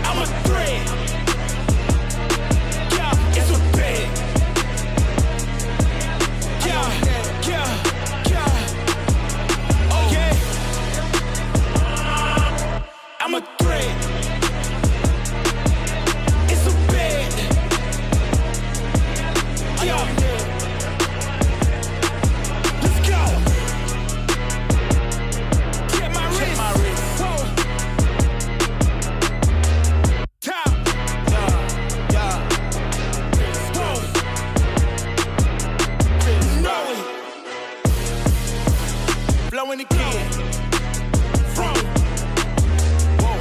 I'm a threat. Yeah, it's a bet. Yeah. Okay. I'm a threat. It's a bet. Yeah. Let's go. Get my wrist. Whoa. Top. Yeah. Whoa. Know it. Blowing again. From. Whoa.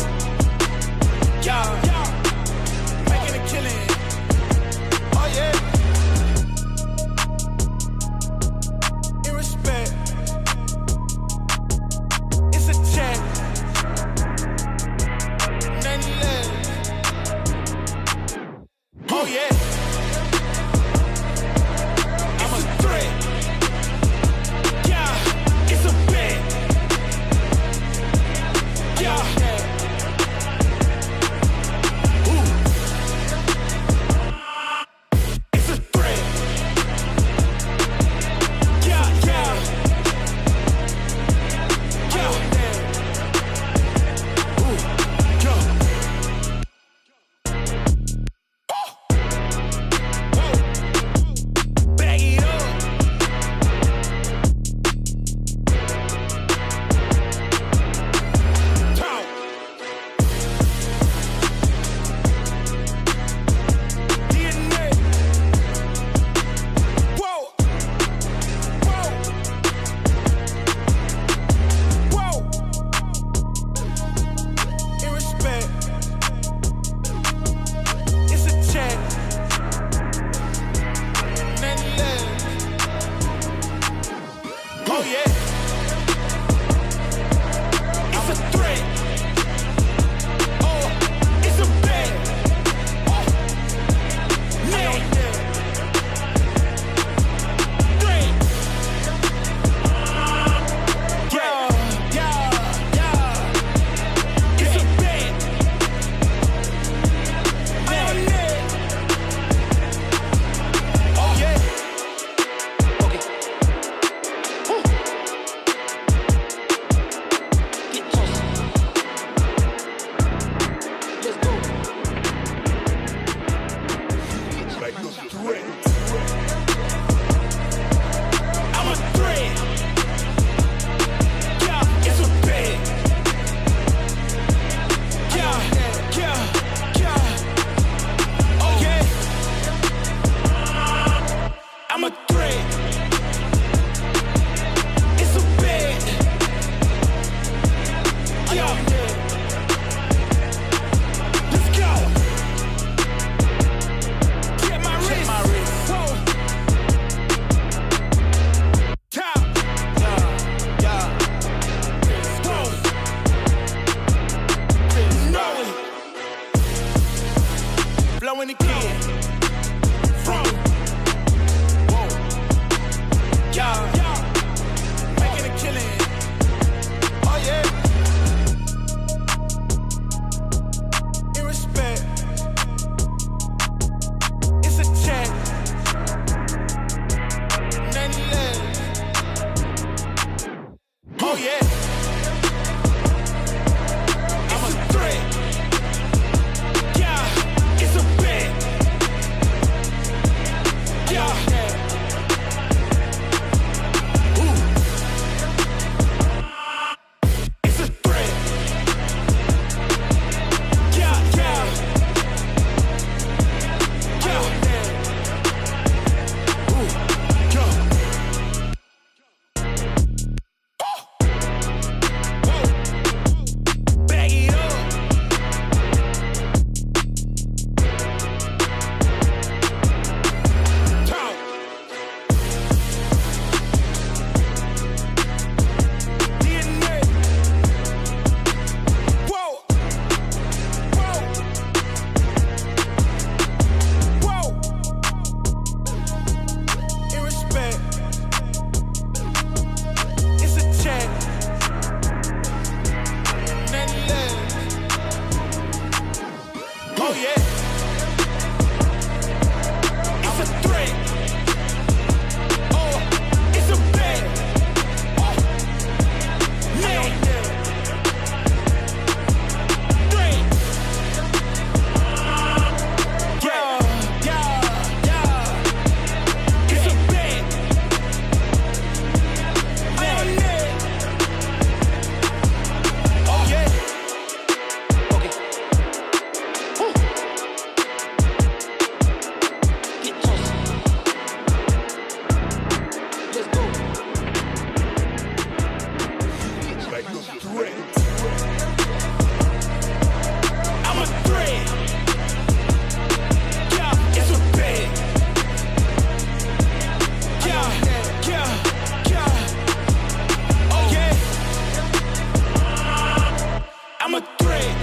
I'm a threat.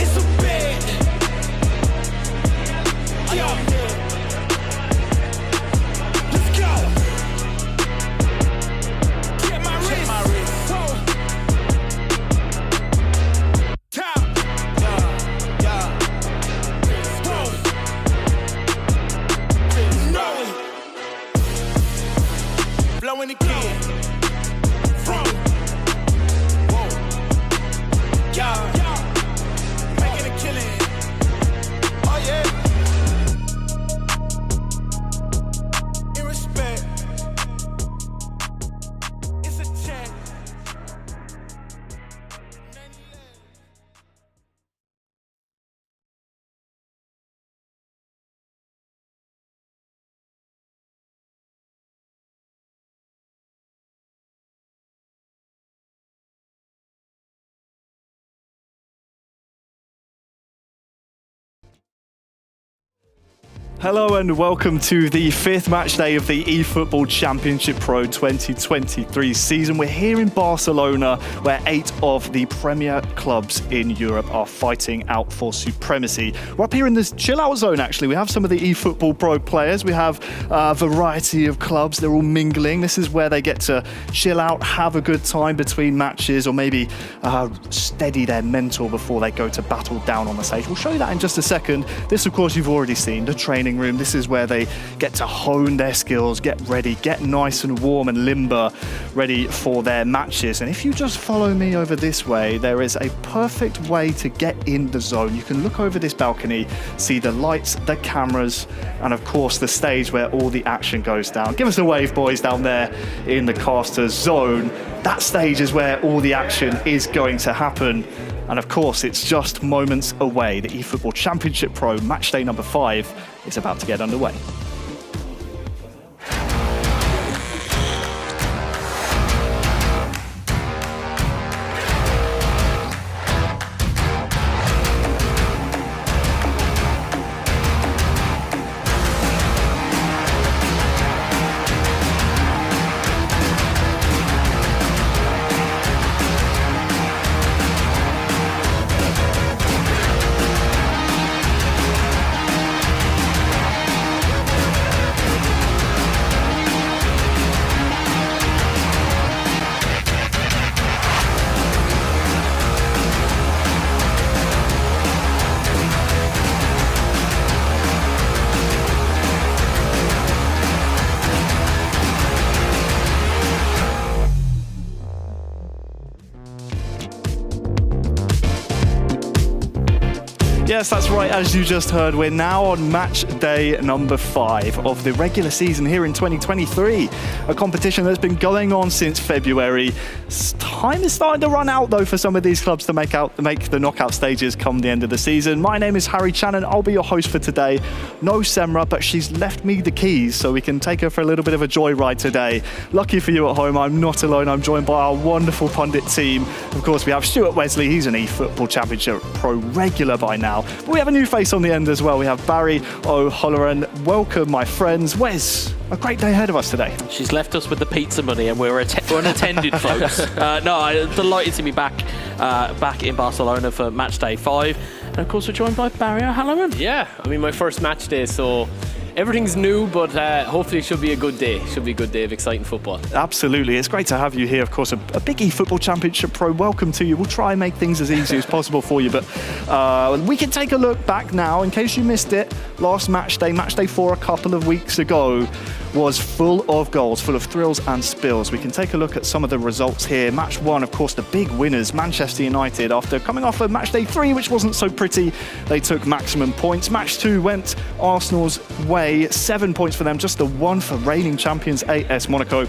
It's a bet. Yo. Let's go. Get my wrist. Whoa. Top. Yeah. Whoa. Know it. Blowing again. From. Whoa. Yeah. Making a killing. Oh yeah. In respect. It's a check. Hello and welcome to the 5th match day of the eFootball Championship Pro 2023 season. We're here in Barcelona where 8 of the premier clubs in Europe are fighting out for supremacy. We're up here in this chill out zone actually. We have some of the eFootball Pro players. We have a variety of clubs. They're all mingling. This is where they get to chill out, have a good time between matches, or maybe steady their mental before they go to battle down on the stage. We'll show you that in just a second. This of course you've already seen, the training room. This is where they get to hone their skills, get ready, get nice and warm and limber, ready for their matches. And if you just follow me over this way, there is a perfect way to get in the zone. You can look over this balcony, see the lights, the cameras, and of course the stage where all the action goes down. Give us a wave, boys, down there in the caster's zone. That stage is where all the action is going to happen. And of course, it's just moments away. The eFootball Championship Pro match day number 5 is about to get underway. Yes, that's right. As you just heard, we're now on match day number 5 of the regular season here in 2023. A competition that's been going on since February. Time is starting to run out, though, for some of these clubs to make the knockout stages come the end of the season. My name is Harry Channon. I'll be your host for today. No Semra, but she's left me the keys so we can take her for a little bit of a joyride today. Lucky for you at home, I'm not alone. I'm joined by our wonderful pundit team. Of course, we have Stuart Wesley. He's an eFootball Championship Pro regular by now. But we have a new face on the end as well. We have Barry O'Halloran. Welcome, my friends. Wes, a great day ahead of us today. She's left us with the pizza money and we're unattended, folks. No, I'm delighted to be back in Barcelona for match day 5. And of course, we're joined by Barry O'Halloran. Yeah, I mean, my first match day, so everything's new, but hopefully it should be a good day. Should be a good day of exciting football. Absolutely. It's great to have you here. Of course, a big eFootball Championship Pro. Welcome to you. We'll try and make things as easy as possible for you, but we can take a look back now. In case you missed it, last match day 4 a couple of weeks ago, was full of goals, full of thrills and spills. We can take a look at some of the results here. Match 1, of course, the big winners, Manchester United. After coming off of match day 3, which wasn't so pretty, they took maximum points. Match 2 went Arsenal's way, 7 points for them, just the 1 for reigning champions AS Monaco.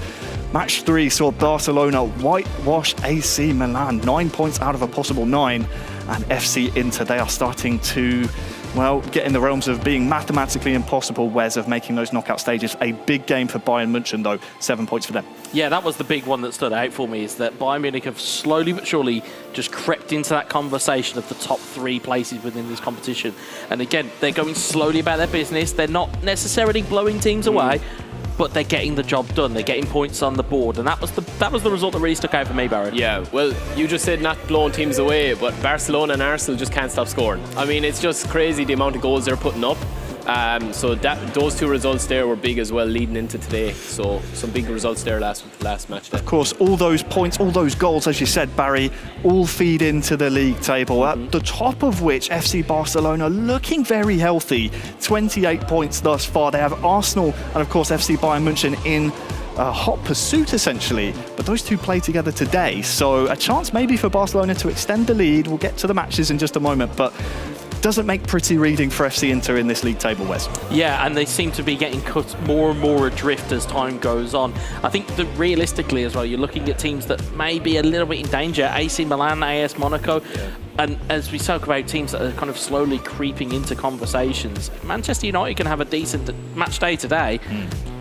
Match 3 saw Barcelona whitewash AC Milan, 9 points out of a possible 9. And FC Inter, they are starting to, well, get in the realms of being mathematically impossible, Wes, of making those knockout stages. A big game for Bayern München, though, 7 points for them. Yeah, that was the big one that stood out for me, is that Bayern Munich have slowly but surely just crept into that conversation of the top 3 places within this competition. And again, they're going slowly about their business. They're not necessarily blowing teams away, but they're getting the job done. They're getting points on the board, and that was the result that really stuck out for me, Barry. Yeah, well, you just said not blowing teams away, but Barcelona and Arsenal just can't stop scoring. I mean, it's just crazy the amount of goals they're putting up. So those two results there were big as well leading into today. So some big results there last match day. Of course, all those points, all those goals, as you said, Barry, all feed into the league table. At the top of which, FC Barcelona looking very healthy. 28 points thus far. They have Arsenal and, of course, FC Bayern München in hot pursuit, essentially. But those two play together today. So a chance maybe for Barcelona to extend the lead. We'll get to the matches in just a moment. But doesn't make pretty reading for FC Inter in this league table, Wes. Yeah, and they seem to be getting cut more and more adrift as time goes on. I think that realistically as well, you're looking at teams that may be a little bit in danger. AC Milan, AS Monaco. Yeah. And as we talk about teams that are kind of slowly creeping into conversations, Manchester United can have a decent match day today.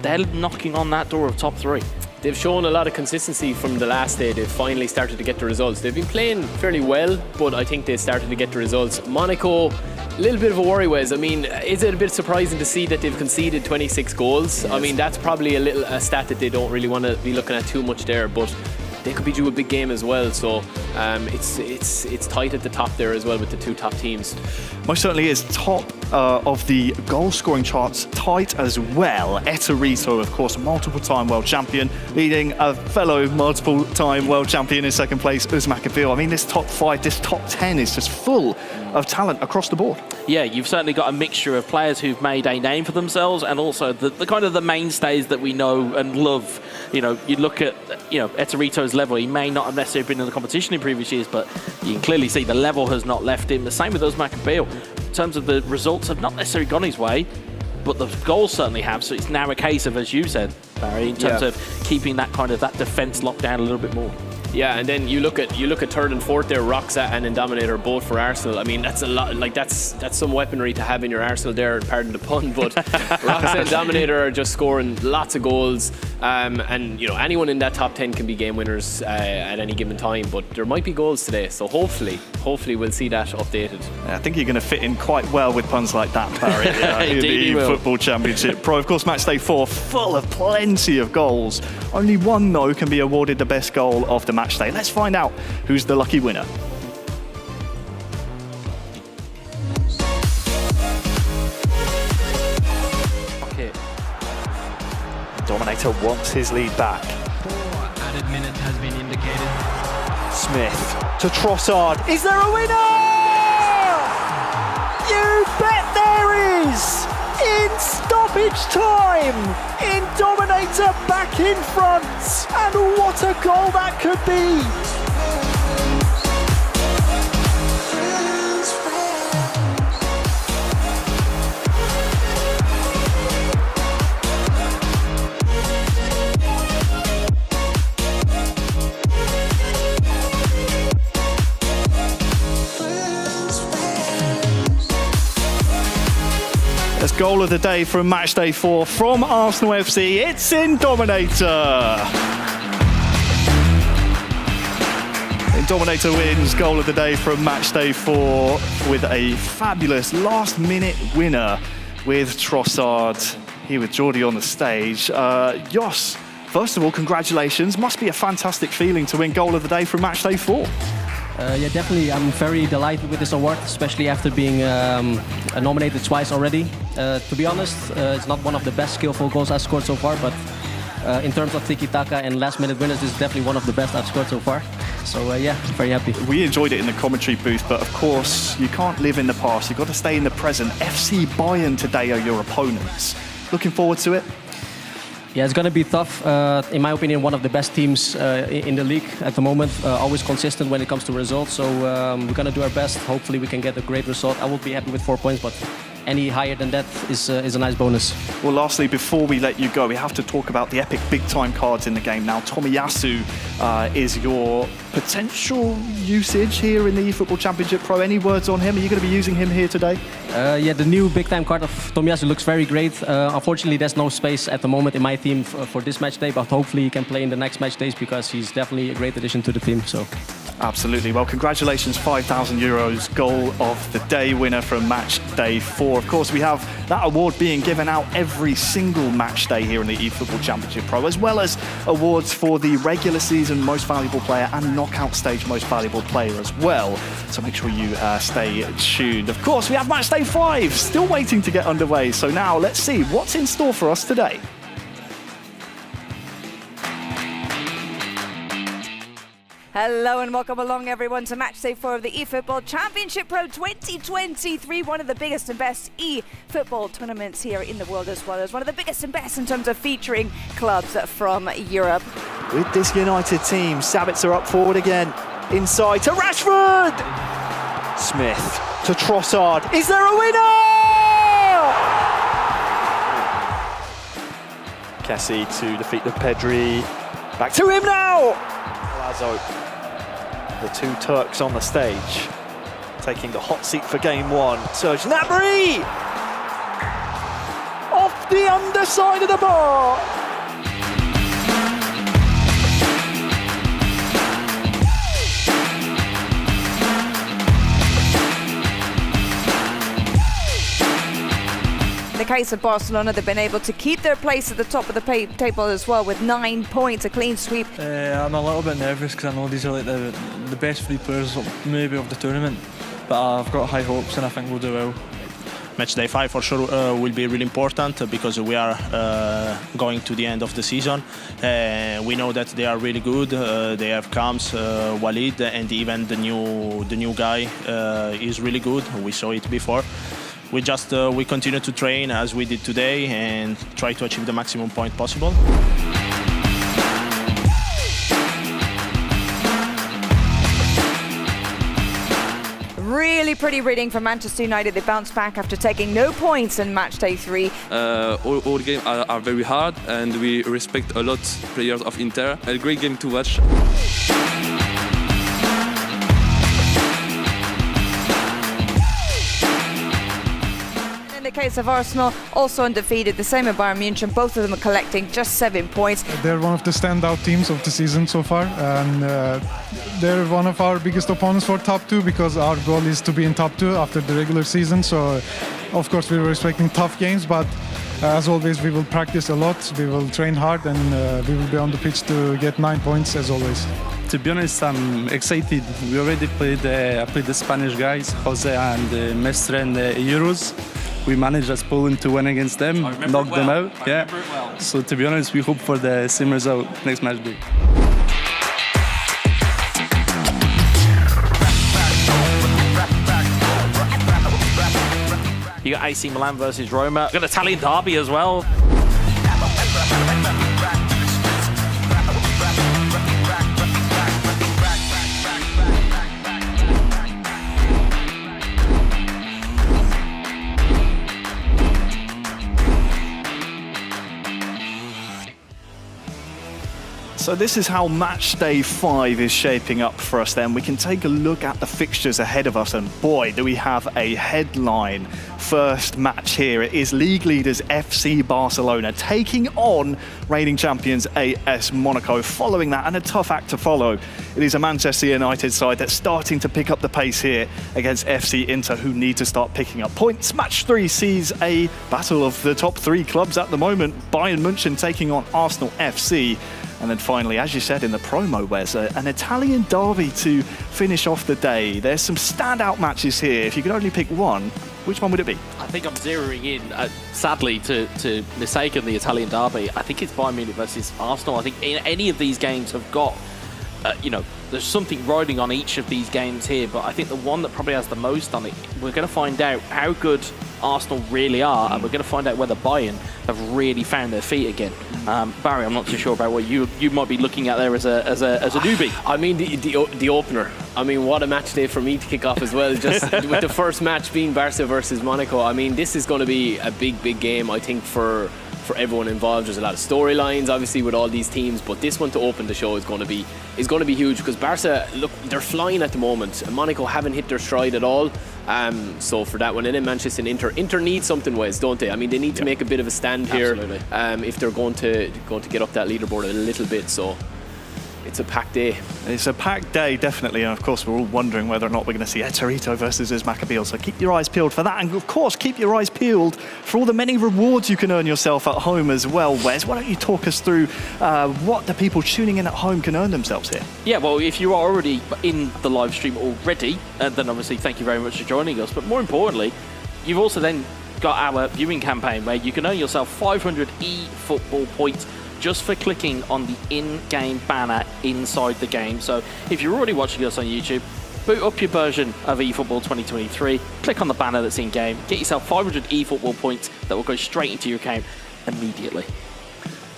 They're knocking on that door of top 3. They've shown a lot of consistency from the last day. They've finally started to get the results. They've been playing fairly well, but I think they started to get the results. Monaco, a little bit of a worry, Wes. I mean, is it a bit surprising to see that they've conceded 26 goals? Yes. I mean, that's probably a stat that they don't really want to be looking at too much there, but they could be due a big game as well. So it's tight at the top there as well with the two top teams. Most certainly is. Top of the goal scoring charts, tight as well. Etorito, of course, multiple-time world champion, leading a fellow multiple-time world champion in second place, Usman Kabil. I mean, this top 5, this top 10 is just full of talent across the board. Yeah, you've certainly got a mixture of players who've made a name for themselves, and also the kind of the mainstays that we know and love. You know, you look at Etorito's level. He may not have necessarily been in the competition in previous years, but you can clearly see the level has not left him. The same with Usman Kabil. In terms of the results, have not necessarily gone his way, but the goals certainly have. So it's now a case of, as you said, Barry, in terms of keeping that kind of that defence locked down a little bit more. Yeah, and then you look at third and fourth there. Roxa and Indominator both for Arsenal. I mean, that's a lot. Like that's some weaponry to have in your arsenal there. Pardon the pun, but Roxa and Indominator are just scoring lots of goals. And anyone in that top 10 can be game winners at any given time. But there might be goals today, so hopefully we'll see that updated. I think you're going to fit in quite well with puns like that, Barry. In the eFootball Championship Pro. Of course, match day 4, full of plenty of goals. Only one, though, can be awarded the best goal of the match day. Let's find out who's the lucky winner. Okay. Dominator wants his lead back. Added minute has been indicated. Smith to Trossard. Is there a winner? You bet there is! In stoppage time! Dominator back in front! And what a goal that could be! That's goal of the day from match day 4 from Arsenal FC. It's in Dominator. Dominator wins goal of the day from match day 4 with a fabulous last minute winner with Trossard. Here with Jordi on the stage. Jos, first of all, congratulations. Must be a fantastic feeling to win goal of the day from match day 4. Yeah, definitely. I'm very delighted with this award, especially after being nominated twice already. To be honest, it's not one of the best skillful goals I've scored so far, but in terms of tiki-taka and last-minute winners, this is definitely one of the best I've scored so far. So yeah, very happy. We enjoyed it in the commentary booth, but of course, you can't live in the past. You've got to stay in the present. FC Bayern today are your opponents. Looking forward to it? Yeah, it's going to be tough. In my opinion, one of the best teams in the league at the moment. Always consistent when it comes to results. So we're going to do our best. Hopefully we can get a great result. I will be happy with 4 points, but any higher than that is a nice bonus. Well, lastly, before we let you go, we have to talk about the epic big-time cards in the game now. Tomiyasu is your potential usage here in the eFootball Championship Pro. Any words on him? Are you going to be using him here today? Yeah, the new big-time card of Tomiyasu looks very great. Unfortunately, there's no space at the moment in my team for this match day, but hopefully he can play in the next match days because he's definitely a great addition to the team. So. Absolutely. Well, congratulations, €5,000 goal of the day winner from match day 4. Of course, we have that award being given out every single match day here in the eFootball Championship Pro, as well as awards for the regular season most valuable player and knockout stage most valuable player as well. So make sure you stay tuned. Of course, we have match day 5 still waiting to get underway. So now let's see what's in store for us today. Hello and welcome along everyone to match day 4 of the eFootball Championship Pro 2023, one of the biggest and best eFootball tournaments here in the world, as well as one of the biggest and best in terms of featuring clubs from Europe. With this United team, Sabitzer up forward again, inside to Rashford! Smith to Trossard, is there a winner? Kessie to defeat the Pedri, back to him now! Lazo. The two Turks on the stage, taking the hot seat for game 1. Serge Gnabry! Off the underside of the bar! In the case of Barcelona, they've been able to keep their place at the top of the table as well with 9 points, a clean sweep. I'm a little bit nervous because I know these are like the best 3 players maybe of the tournament, but I've got high hopes and I think we'll do well. Match day 5 for sure will be really important because we are going to the end of the season. We know that they are really good. They have Kams, Walid, and even the new guy is really good. We saw it before. We continue to train as we did today and try to achieve the maximum point possible. Really pretty reading from Manchester United. They bounced back after taking no points in match day 3. All games are very hard and we respect a lot players of Inter. A great game to watch. In the case of Arsenal, also undefeated, the same as Bayern Munich, both of them are collecting just 7 points. They're one of the standout teams of the season so far, and they're one of our biggest opponents for top 2 because our goal is to be in top 2 after the regular season. So, of course, we were expecting tough games, but as always, we will practice a lot, we will train hard, and we will be on the pitch to get 9 points as always. To be honest, I'm excited. We already played the Spanish guys, Jose and Mestre in the Euros. We managed as Poland to win against them, knock them out. Yeah. So to be honest, we hope for the same result next match day. You got AC Milan versus Roma. You got Italian derby as well. So this is how match day 5 is shaping up for us then. We can take a look at the fixtures ahead of us and boy, do we have a headline. First match here, it is league leaders FC Barcelona taking on reigning champions AS Monaco. Following that, and a tough act to follow, it is a Manchester United side that's starting to pick up the pace here against FC Inter, who need to start picking up points. Match 3 sees a battle of the top 3 clubs at the moment. Bayern Munich taking on Arsenal FC. And then finally, as you said in the promo, Wes, an Italian derby to finish off the day. There's some standout matches here. If you could only pick one, which one would it be? I think I'm zeroing in, sadly, to mistaken the Italian derby. I think it's Bayern Munich versus Arsenal. I think any of these games have got, there's something riding on each of these games here, but I think the one that probably has the most on it, we're going to find out how good Arsenal really are, and we're going to find out whether Bayern have really found their feet again. Barry, I'm not too sure about what you might be looking at there as a newbie. I mean, the opener. I mean, what a match day for me to kick off as well. Just with the first match being Barça versus Monaco. I mean, this is going to be a big game, I think, for everyone involved. There's a lot of storylines, obviously, with all these teams, but this one to open the show is going to be huge because Barca, look, they're flying at the moment, and Monaco haven't hit their stride at all. So for that one, and then Manchester and Inter need something, Wes, don't they? I mean, they need to make a bit of a stand here if they're going to get up that leaderboard a little bit. So it's a packed day. It's a packed day, definitely, and of course we're all wondering whether or not we're going to see Eterito versus Maccabiel, so keep your eyes peeled for that, and of course keep your eyes peeled for all the many rewards you can earn yourself at home as well. Wes, why don't you talk us through what the people tuning in at home can earn themselves here? Yeah, well, if you are already in the live stream already, then obviously thank you very much for joining us, but more importantly, you've also then got our viewing campaign where you can earn yourself 500 eFootball points just for clicking on the in-game banner inside the game. So if you're already watching us on YouTube, boot up your version of eFootball 2023, click on the banner that's in-game, get yourself 500 eFootball points that will go straight into your account immediately.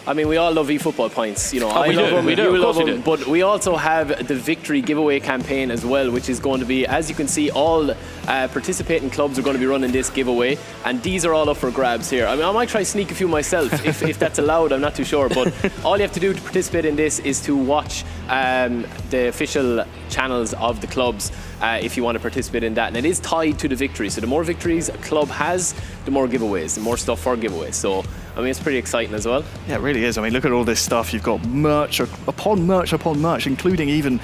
I mean, we all love eFootball points. You know, I love them, we do, you of course love we them, do. but we also have the victory giveaway campaign as well, which is going to be, as you can see, all participating clubs are going to be running this giveaway, and these are all up for grabs here. I mean, I might try sneak a few myself if that's allowed. I'm not too sure, but all you have to do to participate in this is to watch the official channels of the clubs if you want to participate in that, and it is tied to the victory. So the more victories a club has, the more giveaways, the more stuff for giveaways. So I mean, it's pretty exciting as well. Yeah, it really is. I mean, look at all this stuff. You've got merch upon merch upon merch, including even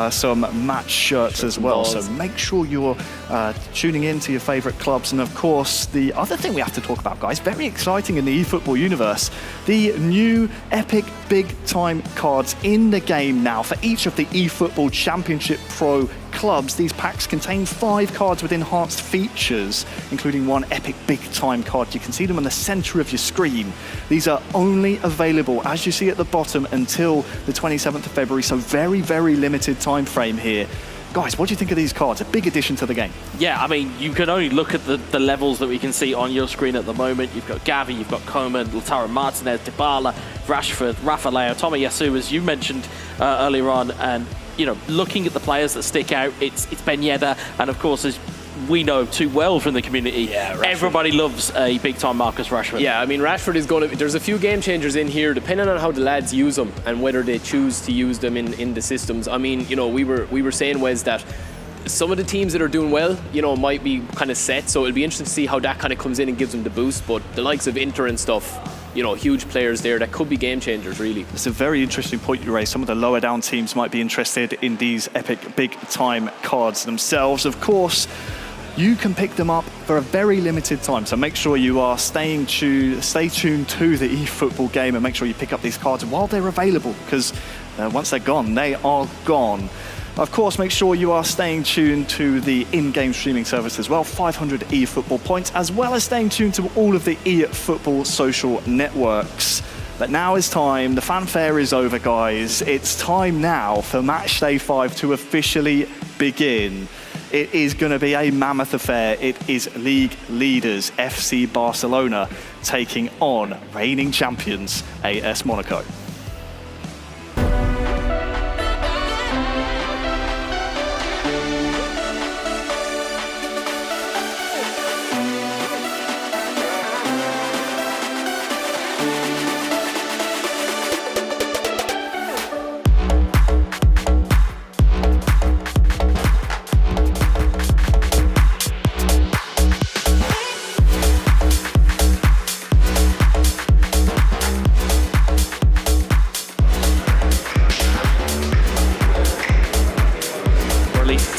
some match shirts as well. So make sure you're tuning in to your favourite clubs. And of course, the other thing we have to talk about, guys, very exciting in the eFootball universe, the new epic big time cards in the game now for each of the eFootball Championship Pro clubs. These packs contain 5 cards with enhanced features, including one epic big time card. You can see them in the center of your screen. These are only available, as you see at the bottom, until the 27th of February, so very, very limited time frame here. Guys, what do you think of these cards? A big addition to the game. Yeah, I mean, you can only look at the levels that we can see on your screen at the moment. You've got Gavi, you've got Coman, Lautaro Martinez, Dybala, Rashford, Rafael, Tomiyasu, as you mentioned earlier on, and you know, looking at the players that stick out, it's Ben Yedder, and of course, as we know too well from the community, everybody loves a big-time Marcus Rashford. Yeah, I mean, Rashford is going to... There's a few game changers in here, depending on how the lads use them and whether they choose to use them in the systems. I mean, you know, we were saying, Wes, that some of the teams that are doing well, you know, might be kind of set, so it'll be interesting to see how that kind of comes in and gives them the boost, but the likes of Inter and stuff, you know, huge players there that could be game changers, really. It's a very interesting point you raised. Some of the lower down teams might be interested in these epic big time cards themselves. Of course, you can pick them up for a very limited time, so make sure you are stay tuned to the eFootball game and make sure you pick up these cards while they're available, because once they're gone, they are gone. Of course, make sure you are staying tuned to the in-game streaming service as well, 500 eFootball points, as well as staying tuned to all of the eFootball social networks. But now is time, the fanfare is over, guys. It's time now for match day 5 to officially begin. It is going to be a mammoth affair. It is league leaders FC Barcelona taking on reigning champions AS Monaco.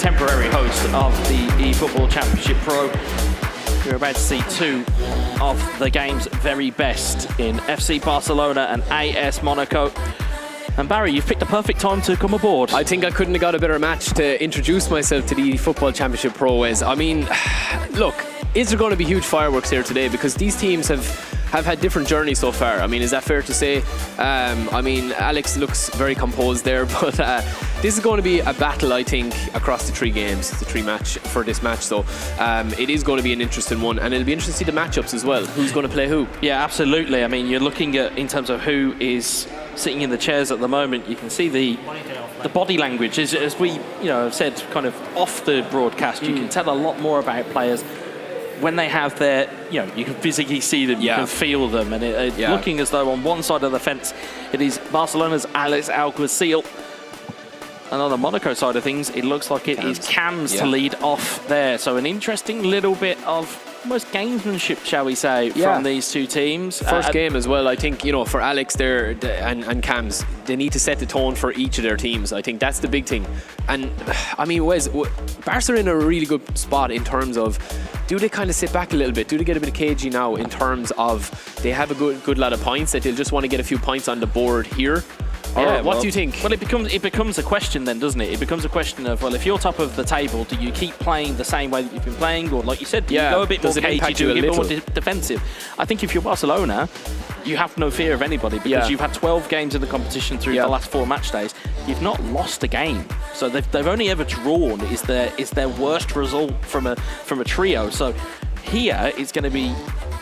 Temporary host of the eFootball Championship Pro. You're about to see 2 of the game's very best in FC Barcelona and AS Monaco. And Barry, you've picked a perfect time to come aboard. I think I couldn't have got a better match to introduce myself to the eFootball Championship Pro. I mean, look, is there going to be huge fireworks here today? Because these teams have had different journeys so far. I mean, is that fair to say? I mean, Alex looks very composed there, but this is going to be a battle, I think, across the 3 games, the 3 match for this match. So it is going to be an interesting one, and it'll be interesting to see the matchups as well. Who's going to play who? Yeah, absolutely. I mean, you're looking at, in terms of who is sitting in the chairs at the moment, you can see the body language. As we, have said kind of off the broadcast, you can tell a lot more about players when they have their, you can physically see them, you can feel them, and it's looking as though on one side of the fence it is Barcelona's Alex Alguacil, and on the Monaco side of things it looks like it is Cam's to lead off there. So an interesting little bit of almost gamesmanship, shall we say, from these two teams. First game as well, I think, you know, for Alex there and Cams, they need to set the tone for each of their teams. I think that's the big thing. And I mean, Wes, Barca are in a really good spot in terms of, do they kind of sit back a little bit? Do they get a bit cagey now in terms of they have a good lot of points that they'll just want to get a few points on the board here? Or what do you think? Well, it becomes a question then, doesn't it? It becomes a question of, well, if you're top of the table, do you keep playing the same way that you've been playing, or like you said, do you go a bit more cagey, do you get more defensive? I think if you're Barcelona, you have no fear of anybody because you've had 12 games in the competition through the last 4 match days. You've not lost a game, so they've only ever drawn is their worst result from a trio. So here it's going to be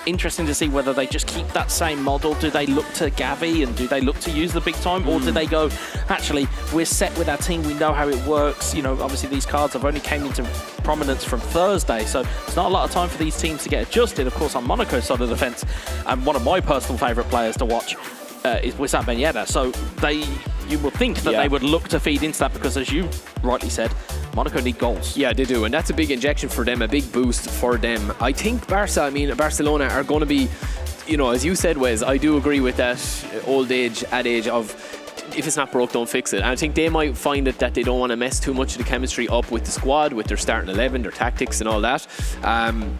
interesting to see whether they just keep that same model. Do they look to Gavi and do they look to use the big time, or do they go, actually, we're set with our team, we know how it works. You know, obviously these cards have only came into prominence from Thursday, so there's not a lot of time for these teams to get adjusted. Of course, on Monaco's side of the fence, and one of my personal favourite players to watch is Wissam Ben Yedder. So you would think that they would look to feed into that because, as you rightly said, Monaco need goals. Yeah, they do, and that's a big injection for them, a big boost for them. I think Barcelona are going to be, you know, as you said, Wes, I do agree with that adage of, if it's not broke, don't fix it. And I think they might find it that they don't want to mess too much of the chemistry up with the squad, with their starting 11, their tactics and all that.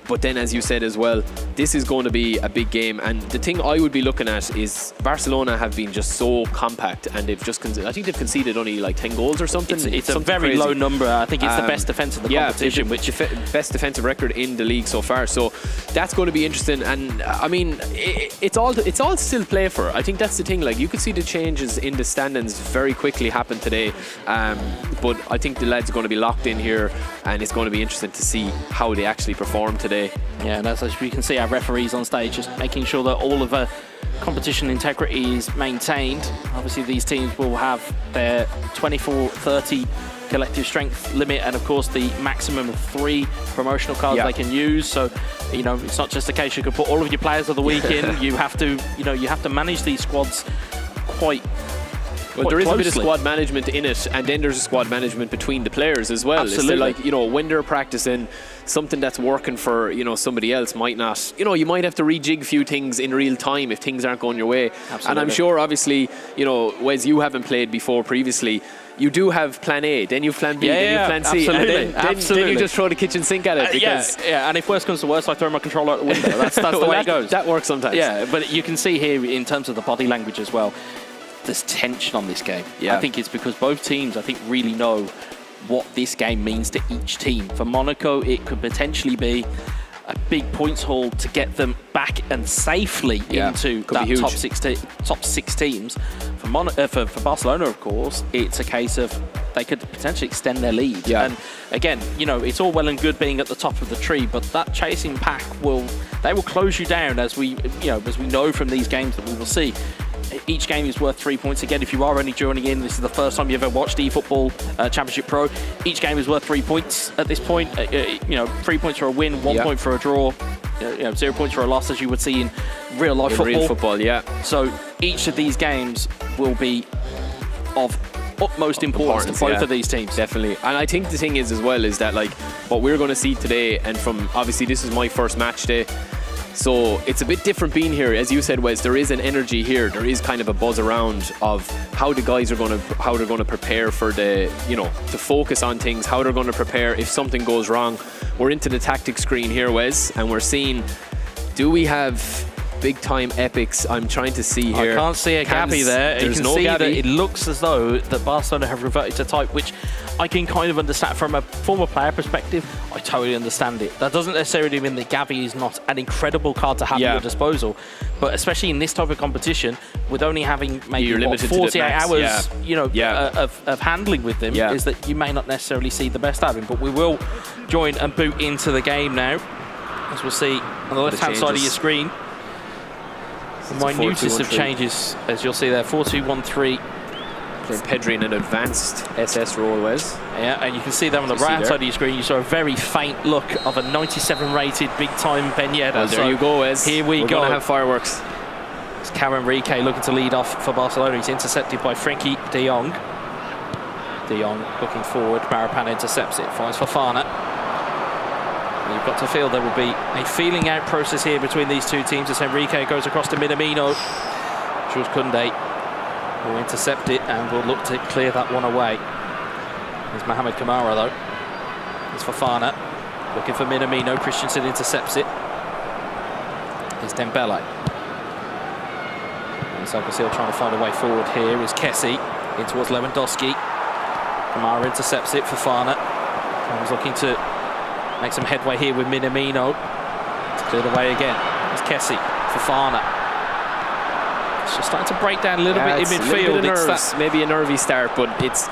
But then, as you said as well, this is going to be a big game. And the thing I would be looking at is Barcelona have been just so compact, and they've just I think they've conceded only like 10 goals or something. It's a very crazy low number. I think it's the best defence in the competition, which best defensive record in the league so far. So that's going to be interesting. And I mean, it's all still play for. I think that's the thing. Like, you could see the changes in the standings very quickly happen today, but I think the lads are going to be locked in here, and it's going to be interesting to see how they actually perform today. Yeah, and as you can see, our referees on stage just making sure that all of the competition integrity is maintained. Obviously these teams will have their 24-30 collective strength limit, and of course the maximum of 3 promotional cards they can use. So, you know, it's not just a case you can put all of your players of the week in. You have to manage these squads quite there is closely. a bit of squad management in it, and then there's a squad management between the players as well. Absolutely. Like, you know, when they're practicing, something that's working for, you know, somebody else might not. You know, you might have to rejig a few things in real time if things aren't going your way. Absolutely. And I'm sure, obviously, you know, Wes, you haven't played before previously. You do have plan A, then you have plan B, then you have plan C, absolutely. and then you just throw the kitchen sink at it. Because and if worst comes to worst, I throw my controller out the window. That's the way it goes. That works sometimes. Yeah, but you can see here in terms of the body language as well, there's tension on this game. I think it's because both teams, I think, really know what this game means to each team. For Monaco, it could potentially be a big points haul to get them back and safely into that top 6 teams. For Barcelona, of course, it's a case of they could potentially extend their lead. And again, you know, it's all well and good being at the top of the tree, but that chasing pack will close you down, as we know from these games that we will see. Each game is worth 3 points. Again, if you are only joining in, this is the first time you've ever watched eFootball Championship Pro. Each game is worth 3 points at this point. 3 points for a win, 1 point for a draw, 0 points for a loss, as you would see in real life football. Real football, So each of these games will be of utmost importance to both of these teams. Definitely. And I think the thing is as well is that, like, what we're going to see today, and from obviously this is my first match day, so it's a bit different being here. As you said, Wes, there is an energy here. There is kind of a buzz around of how the guys are going to prepare for the, you know, to focus on things, how they're going to prepare if something goes wrong. We're into the tactics screen here, Wes, and we're seeing, do we have big time epics? I'm trying to see here. I can't see a Gavi there. There's you can no see Gavi. that it looks as though that Barcelona have reverted to type, which I can kind of understand from a former player perspective. I totally understand it. That doesn't necessarily mean that Gavi is not an incredible card to have at your disposal, but especially in this type of competition, with only having maybe 48 hours, of handling with them, is that you may not necessarily see the best out of him. But we will join and boot into the game now, as we'll see on the left-hand side of your screen. Minutest of changes, as you'll see there. 4-2-1-3. Playing Pedri in an advanced SS role, Wes. Yeah, and you can see there on the right-hand side of your screen, you saw a very faint look of a 97 rated big-time Ben Yedder. Well, there you go, Wes. Here we're going to have fireworks. It's Karen Rique looking to lead off for Barcelona. He's intercepted by Frenkie de Jong. De Jong looking forward. Maripán intercepts it. Finds Fofana. You've got to feel there will be a feeling out process here between these two teams as Enrique goes across to Minamino. Jules Koundé will intercept it and will look to clear that one away. There's Mohamed Kamara though. It's Fofana looking for Minamino. Christensen intercepts it. Here's Dembele. And Alguacil trying to find a way forward here is Kessie in towards Lewandowski. Kamara intercepts it. Fofana was looking to make some headway here with Minamino. It's cleared away again. It's Kessie. Fofana. It's just starting to break down a little bit in midfield. It's maybe a nervy start, but it's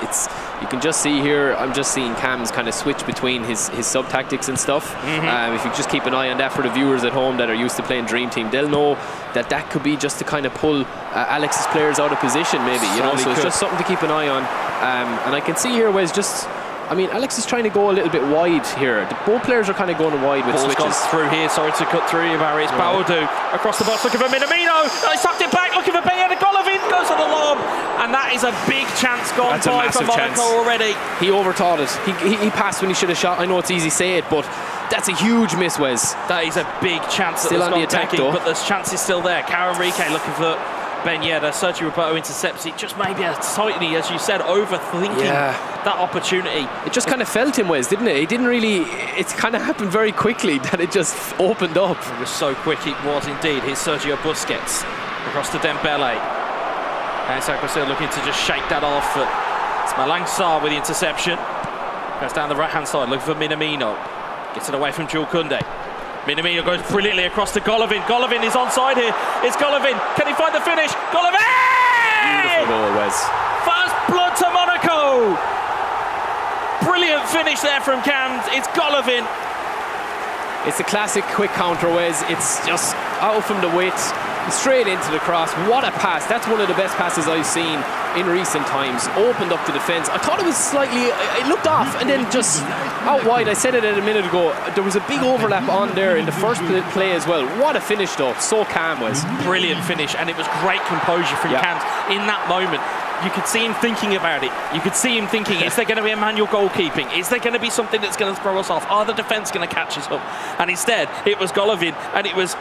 you can just see here. I'm just seeing Cam's kind of switch between his sub tactics and stuff. If you just keep an eye on that for the viewers at home that are used to playing Dream Team, they'll know that could be just to kind of pull Alex's players out of position, maybe. You know, so it's just something to keep an eye on. And I can see here where it's just. I mean, Alex is trying to go a little bit wide here. Both players are kind of going wide with switches. Gone through here, sorry to cut through you, Barry. It's Baudou across the box looking for Minamino. He's tucked it back, looking for Bayern. Golovin goes for the lob. And that is a big chance gone by for Monaco already. He overthought it. He passed when he should have shot. I know it's easy to say it, but that's a huge miss, Wes. That is a big chance still that's on gone the attack, taking, but there's chances still there. Karen Enrique looking for Ben Yedder. Sergio Roberto intercepts it. Just maybe a slightly, as you said, overthinking that opportunity. It just kind of felt him, Wes, didn't it? It didn't really. It's kind of happened very quickly that it just opened up. It was so quick, it was indeed. Here's Sergio Busquets across to Dembele. And Alguacil looking to just shake that off. It's Malang Sarr with the interception. Goes down the right-hand side, looking for Minamino. Gets it away from Jules Koundé. Minamino goes brilliantly across to Golovin. Golovin is onside here. It's Golovin. Can he find the finish? Golovin! Beautiful goal, Wes. First blood to Monaco. Brilliant finish there from Cams. It's Golovin. It's a classic quick counter, Wes. It's just out from the width, straight into the cross. What a pass. That's one of the best passes I've seen in recent times. Opened up the defence. I thought it was slightly, it looked off and then just out wide. I said it a minute ago. There was a big overlap on there in the first play as well. What a finish though. So calm, Wes. Brilliant finish, and it was great composure from Cams in that moment. You could see him thinking about it. You could see him thinking, is there going to be a manual goalkeeping? Is there going to be something that's going to throw us off? Are the defence going to catch us up? And instead, it was Golovin, and it was,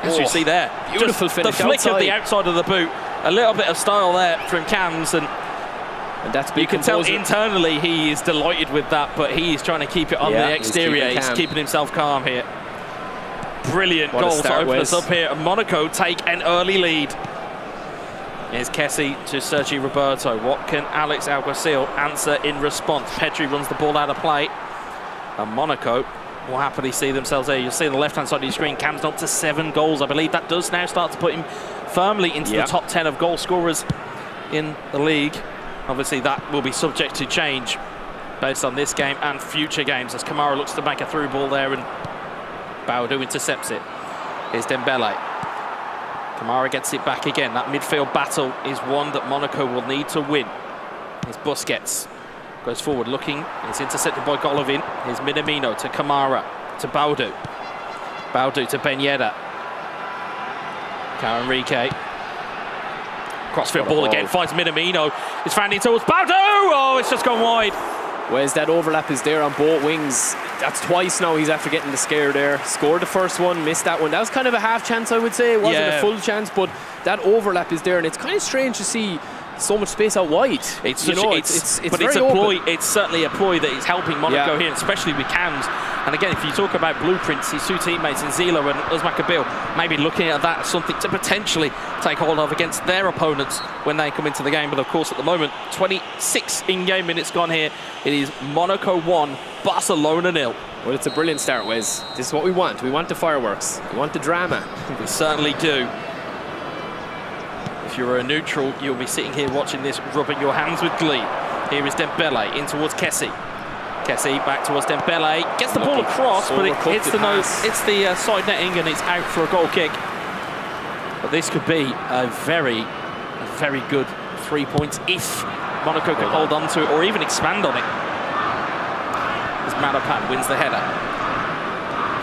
as you see there, beautiful just finish. The flick outside. of the outside of the boot. A little bit of style there from Cams, and that's you can tell internally he is delighted with that, but he is trying to keep it on the exterior. He's keeping himself calm here. Brilliant goal to open us up here. And Monaco take an early lead. Here's Kessie to Sergio Roberto. What can Alex Alguacil answer in response? Pedri runs the ball out of play. And Monaco will happily see themselves there. You'll see on the left-hand side of your screen, Cam's up to 7 goals. I believe that does now start to put him firmly into the top 10 of goal scorers in the league. Obviously, that will be subject to change based on this game and future games, as Kamara looks to make a through ball there and Baudou intercepts it. Here's Dembele. Kamara gets it back again. That midfield battle is one that Monaco will need to win. Here's Busquets. Goes forward looking. It's intercepted by Golovin. Here's Minamino to Kamara. To Baudou. Baudou to Ben Yedder. Karen Enrique. Crossfield ball again. Finds Minamino. It's found in towards Baudou. Oh, it's just gone wide. Whereas that overlap is there on both wings. That's twice now he's after getting the scare there. Scored the first one, missed that one. That was kind of a half chance, I would say. It wasn't a full chance, but that overlap is there, and it's kind of strange to see so much space out wide. It's you such, know, it's but it's a ploy. It's certainly a ploy that is helping Monaco here, especially with Cams. And again, if you talk about blueprints, his two teammates in Zila and Uzmakabil, maybe looking at that as something to potentially take hold of against their opponents when they come into the game. But of course, at the moment, 26 in-game minutes gone here. It is Monaco 1, Barcelona 0. Well, it's a brilliant start, Wes. This is what we want. We want the fireworks. We want the drama. We certainly do. If you're a neutral, you'll be sitting here watching this, rubbing your hands with glee. Here is Dembele in towards Kessie. Kessie back towards Dembele. Gets the ball across, but it hits the nose. It's the side netting, and it's out for a goal kick. But this could be a very good 3 points if Monaco can hold on to it or even expand on it. As Marapan wins the header.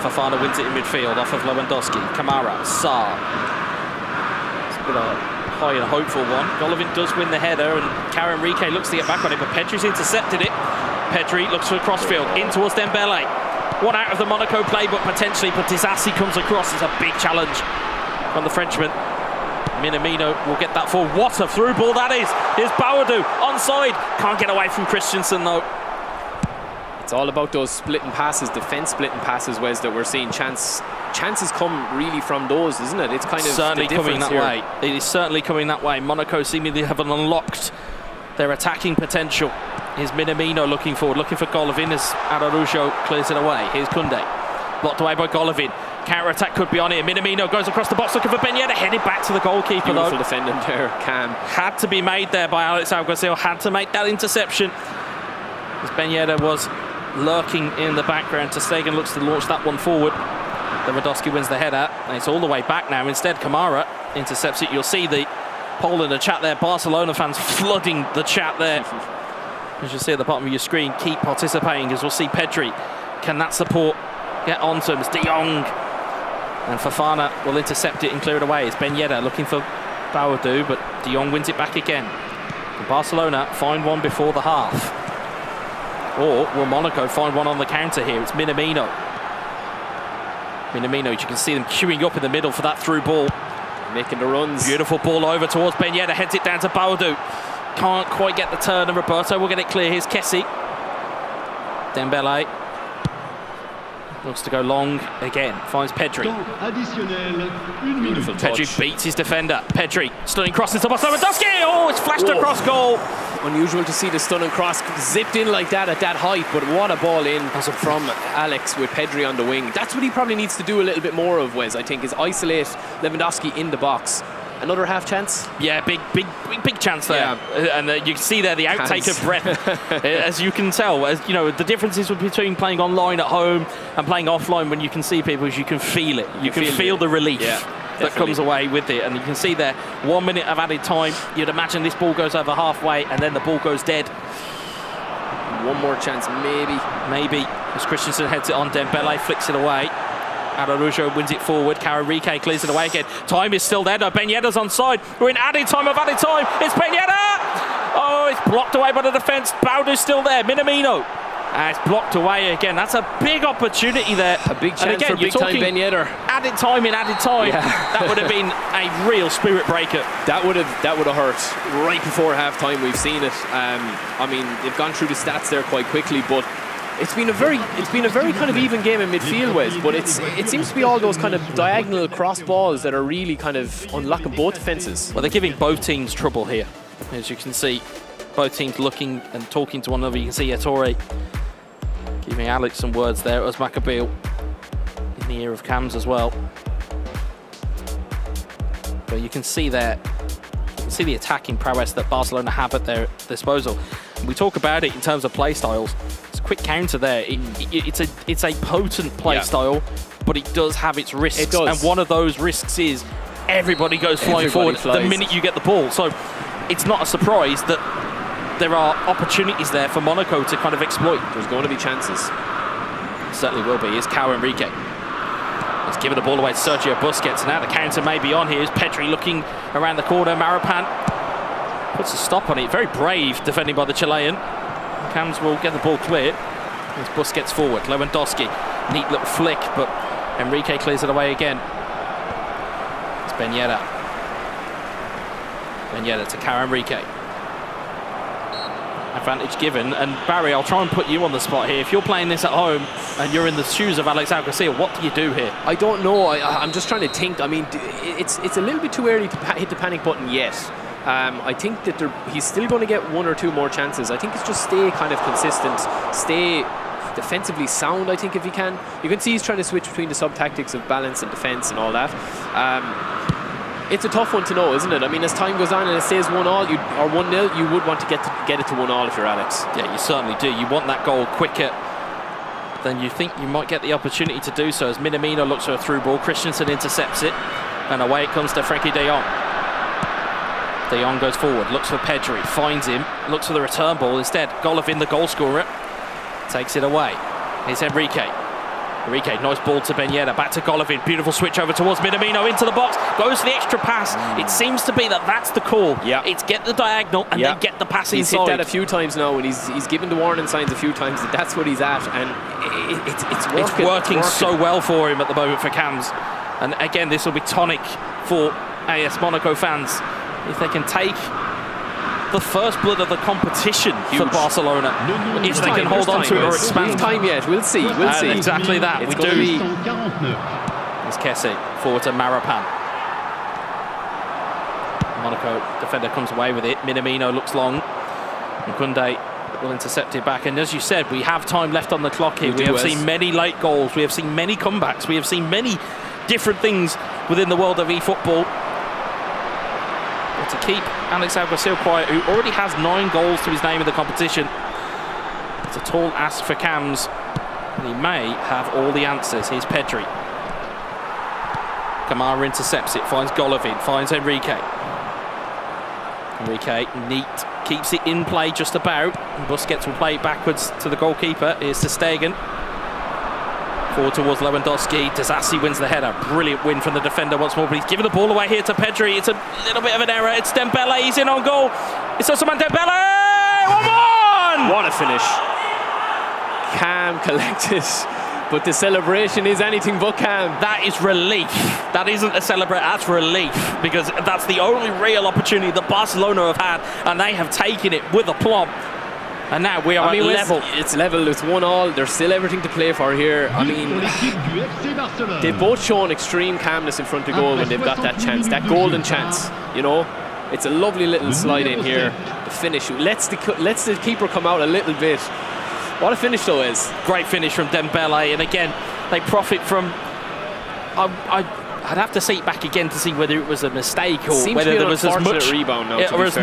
Fofana wins it in midfield off of Lewandowski. Kamara, Sarr. It's a bit of a high and hopeful one. Golovin does win the header, and Karen Enrique looks to get back on it, but Pedri's intercepted it. Pedri looks for a crossfield in towards Dembele. one out of the Monaco playbook potentially, but Disasi comes across as a big challenge from the Frenchman. Minamino will get that forward. What a through ball that is. Here's Bawadou onside. Can't get away from Christensen though. It's all about those splitting passes, defence splitting passes, Wes, that we're seeing. Chances come really from those, isn't it? It's kind of certainly the coming that here. way. It is certainly coming that way. Monaco seemingly have unlocked their attacking potential. Here's Minamino looking forward, looking for Golovin as Araujo clears it away. Here's Koundé, blocked away by Golovin. Counter-attack could be on here. Minamino goes across the box looking for Ben Yedder, headed back to the goalkeeper. Beautiful defending there, Cam. Had to be made there by Alex Alguacil, had to make that interception. As Ben Yedder was lurking in the background. Ter Stegen looks to launch that one forward. Lewandowski wins the header, and it's all the way back now. Instead, Kamara intercepts it. You'll see the poll in the chat there. Barcelona fans flooding the chat there. As you see at the bottom of your screen, keep participating, as we'll see Pedri. Can that support get onto him? It's De Jong. And Fofana will intercept it and clear it away. It's Ben Yedder looking for Bawadou, but De Jong wins it back again. And Barcelona find one before the half. Or will Monaco find one on the counter here? It's Minamino. Minamino, you can see them queuing up in the middle for that through ball. Making the runs. Beautiful ball over towards Ben Yedder, heads it down to Bawadou. Can't quite get the turn, and Roberto will get it clear. Here's Kessie. Dembele looks to go long again, finds Pedri. Beautiful touch. Pedri beats his defender. Pedri, stunning cross into Lewandowski. Oh, it's flashed across goal. Unusual to see the stunning cross zipped in like that at that height, but what a ball in from Alex with Pedri on the wing. That's what he probably needs to do a little bit more of, Wes, I think, is isolate Lewandowski in the box. Another half chance? Yeah, big chance there. Yeah. And you can see there the outtake of breath, as you can tell. As you know, the differences between playing online at home and playing offline when you can see people is you can feel it. You can feel the relief that comes away with it. And you can see there, 1 minute of added time. You'd imagine this ball goes over halfway and then the ball goes dead. One more chance, maybe. Maybe. As Christensen heads it on, Dembele flicks it away. Araujo wins it forward. Enrique clears it away again. Time is still there. No, Ben Yedder's onside. We're in added time of added time. It's Ben Yedder! Oh, it's blocked away by the defence. Baudou's still there. Minamino. It's blocked away again. That's a big opportunity there. A big chance for big time Ben Yedder. Added time in added time. Yeah. That would have been a real spirit breaker. That would have hurt right before half time. We've seen it. I mean, they've gone through the stats there quite quickly, but it's been a very kind of even game in midfield, Wes, but it seems to be all those kind of diagonal cross balls that are really kind of unlocking both defences. Well, they're giving both teams trouble here, as you can see. Both teams looking and talking to one another. You can see Ettore giving Alex some words there. It was Maccabeal in the ear of Cams as well. But you can see there, you can see the attacking prowess that Barcelona have at their disposal. And we talk about it in terms of play styles. Quick counter there. It's a potent play style, but it does have its risks. It does. And one of those risks is everybody goes flying forward the minute you get the ball. So it's not a surprise that there are opportunities there for Monaco to kind of exploit. There's going to be chances. Certainly will be. Here's Enrique. He's given the ball away to Sergio Busquets. Now the counter may be on. Here's Pedri looking around the corner. Marapan puts a stop on it. Very brave defending by the Chilean. Cams will get the ball clear. As Busquets forward. Lewandowski. Neat little flick, but Enrique clears it away again. It's Ben Yedder. Ben Yedder to Enrique. Advantage given. And Barry, I'll try and put you on the spot here. If you're playing this at home and you're in the shoes of Alex Alguacil, what do you do here? I don't know. I'm just trying to think. I mean, it's a little bit too early to hit the panic button yet. I think that he's still going to get one or two more chances. I think it's just stay kind of consistent, stay defensively sound, I think, if he can. You can see he's trying to switch between the sub-tactics of balance and defence and all that. It's a tough one to know, isn't it? I mean, as time goes on and it stays 1-0 or 1-0, you would want to get it to 1-0 if you're Alex. Yeah, you certainly do. You want that goal quicker than you think you might get the opportunity to do so. As Minamino looks for a through ball, Christensen intercepts it, and away it comes to Frenkie de Jong. De Jong goes forward, looks for Pedri, finds him, looks for the return ball. Instead, Golovin, the goal scorer, takes it away. Here's Enrique. Enrique, nice ball to Ben Yedder, back to Golovin, beautiful switch over towards Minamino, into the box, goes for the extra pass. It seems to be that's the call. Yeah. It's get the diagonal and then get the pass he's inside. Hit that a few times now, and he's given the warning signs a few times that that's what he's at, and it's working so well for him at the moment for Cams. And again, this will be tonic for AS Monaco fans if they can take the first blood of the competition for Barcelona. If they can hold on to it or expand. Time yet, we'll see. We'll see. Exactly that. It's we do. It's Kessie forward to Marapan. Monaco defender comes away with it. Minamino looks long. Nkunde will intercept it back. And as you said, we have time left on the clock here. We have seen many late goals. We have seen many comebacks. We have seen many different things within the world of eFootball. But to keep Alex Alguacil quiet, who already has 9 goals to his name in the competition, it's a tall ask for Cams. And he may have all the answers. Here's Pedri. Kamara intercepts it, finds Golovin, finds Enrique. Enrique, neat, keeps it in play just about. Busquets will play it backwards to the goalkeeper. Here's to Stegen. Forward towards Lewandowski. Disasi wins the header. Brilliant win from the defender once more, but he's giving the ball away here to Pedri. It's a little bit of an error. It's Dembele. He's in on goal. It's Ousmane Dembele. 1-1! What a finish. Calm, collected. But the celebration is anything but calm. That is relief. That isn't a celebration, that's relief. Because that's the only real opportunity that Barcelona have had, and they have taken it with aplomb. And now we are at level. It's level, it's 1-1. There's still everything to play for here. I mean, they've both shown extreme calmness in front of goal when they've got that chance, that golden chance, you know. It's a lovely little slide in here. The finish lets the keeper come out a little bit. What a finish though is. Great finish from Dembele, and again, they profit from... I'd have to see it back again to see whether it was a mistake or whether there was as much rebound now, or as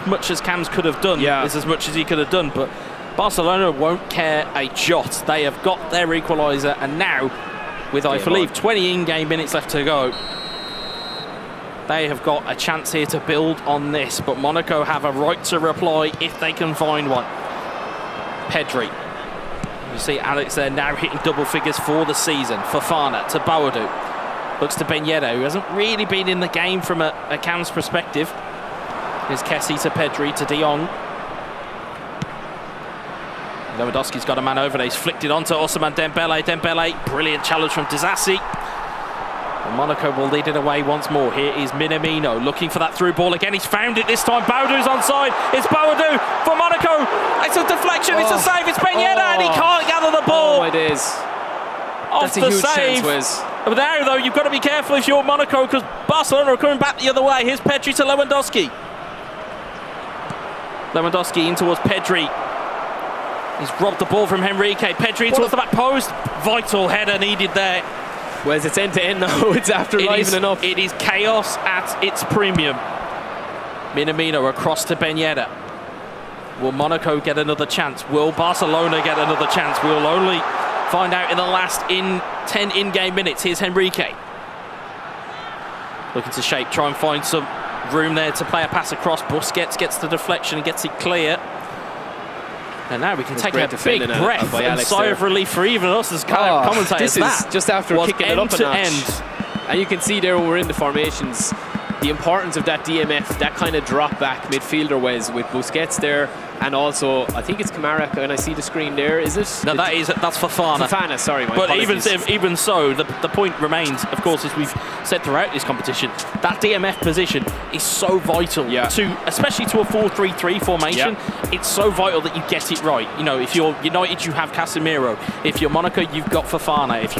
much as Cams could have done. Is as much as he could have done. But Barcelona won't care a jot. They have got their equaliser, and now, with I believe 20 in-game minutes left to go, they have got a chance here to build on this. But Monaco have a right to reply if they can find one. Pedri. You see Alex there now hitting double figures for the season. Fofana to Bawadou. Looks to Ben Yedder, who hasn't really been in the game from a Cams perspective. Here's Kessie to Pedri to De Jong. Lewandowski's got a man over there. He's flicked it onto Ousmane Dembele. Dembele, brilliant challenge from Disasi. And Monaco will lead it away once more. Here is Minamino looking for that through ball again. He's found it this time. Bawadou's onside. It's Bawadou for Monaco. It's a deflection. It's a save. It's Ben Yedder, and he can't gather the ball. Oh, it is. Off That's a the huge save. chance, Wes. But now, though, you've got to be careful if you're Monaco, because Barcelona are coming back the other way. Here's Pedri to Lewandowski. Lewandowski in towards Pedri. He's robbed the ball from Enrique. Pedri towards the back post. Vital header needed there. Whereas it's end-to-end now. It's after livening up. It is chaos at its premium. Minamino across to Ben Yedder. Will Monaco get another chance? Will Barcelona get another chance? We'll only find out in the last 10 in-game minutes. Here's Enrique. Looking to shape, try and find some room there to play a pass across. Busquets gets the deflection and gets it clear. And now we can take a big breath and sigh of relief for even us as commentators. This is just after kicking it up a notch. And you can see there when we're in the formations, the importance of that DMF, that kind of drop back midfielder Wes with Busquets there, and also I think it's Kamara, and I see the screen there. Is it? No, that's Fofana. Fofana, sorry, my but apologies. even so, the point remains, of course, as we've said throughout this competition, that DMF position is so vital to, especially to a 4-3-3 formation. It's so vital that you get it right. You know, if you're United, you have Casemiro. If you're Monaco, you've got Fofana. If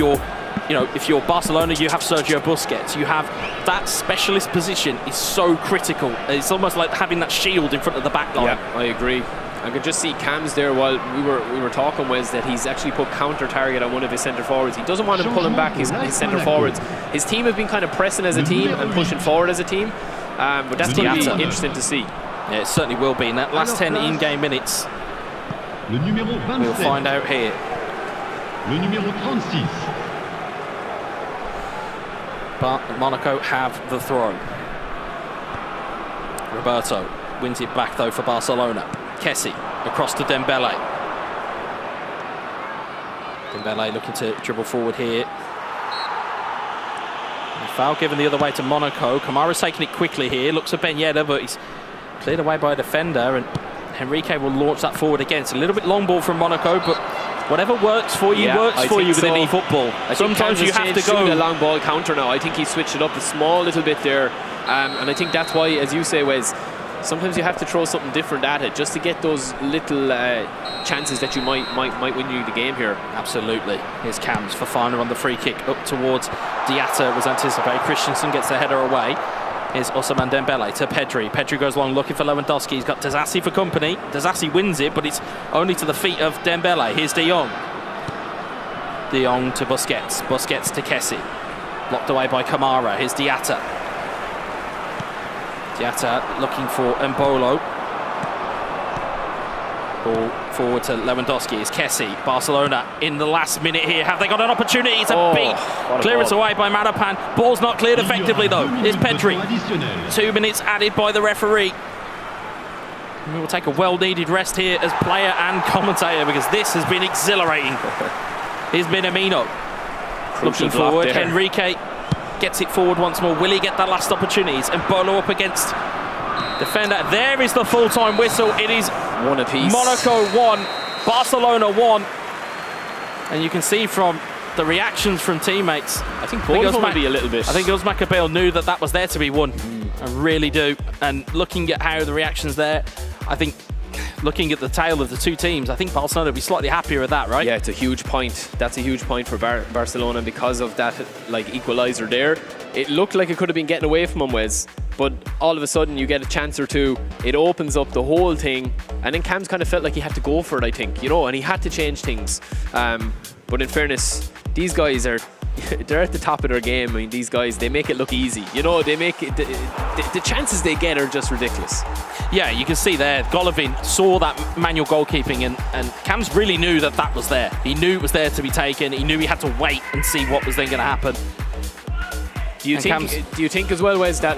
you're Barcelona, you have Sergio Busquets. You have that specialist position is so critical. It's almost like having that shield in front of the back line. Yeah, I agree. I could just see Cams there while we were talking, Wes, that he's actually put counter target on one of his centre forwards. He doesn't want him pulling back his centre forwards. His team have been kind of pressing as a team and pushing forward as a team, but that's going to be interesting to see. Yeah, it certainly will be. In that last 10 in-game minutes, we'll find out here. But Monaco have the throw. Roberto wins it back though for Barcelona. Kessie across to Dembele. Dembele looking to dribble forward here. And foul given the other way to Monaco. Kamara's taking it quickly here. Looks at Ben Yedder, but he's cleared away by a defender. And Henrique will launch that forward again. It's a little bit long ball from Monaco, but whatever works for you works for you within eFootball. Sometimes you have to go the long ball counter now. I think he switched it up a small little bit there, and I think that's why, as you say, Wes, sometimes you have to throw something different at it just to get those little chances that you might win you the game here. Absolutely. Here's Cams for Fafana on the free kick up towards Diatta. Was anticipated. Christensen gets the header away. Here's Ousmane Dembele to Pedri. Pedri goes long looking for Lewandowski. He's got Dazassi for company. Dazassi wins it, but it's only to the feet of Dembele. Here's De Jong. De Jong to Busquets. Busquets to Kessie. Blocked away by Kamara. Here's Diatta. Diatta looking for Mbolo. Ball forward to Lewandowski. It's Kessie. Barcelona in the last minute here. Have they got an opportunity? It's a big clearance away by Marapan. Ball's not cleared effectively though. Here's Pedri. 2 minutes added by the referee. We will take a well-needed rest here as player and commentator because this has been exhilarating. Here's Minamino. Looking forward. Henrique gets it forward once more. Will he get that last opportunities? And Bolo up against defender. There is the full-time whistle. It is one apiece. Monaco 1, Barcelona 1. And you can see from the reactions from teammates. I think both of them be a little bit. I think Ousmane Dembele knew that was there to be won. I really do. And looking at how the reactions there, I think looking at the tale of the two teams, I think Barcelona will be slightly happier with that, right? Yeah, it's a huge point. That's a huge point for Barcelona because of that equaliser there. It looked like it could have been getting away from them, Wes, but all of a sudden you get a chance or two, it opens up the whole thing, and then Cam's kind of felt like he had to go for it, I think, and he had to change things. But in fairness, these guys they're at the top of their game. I mean, these guys, they make it look easy. They make it, the chances they get are just ridiculous. Yeah, you can see there, Golovin saw that manual goalkeeping and Cam's really knew that was there. He knew it was there to be taken. He knew he had to wait and see what was then going to happen. Do you think as well, Wes, that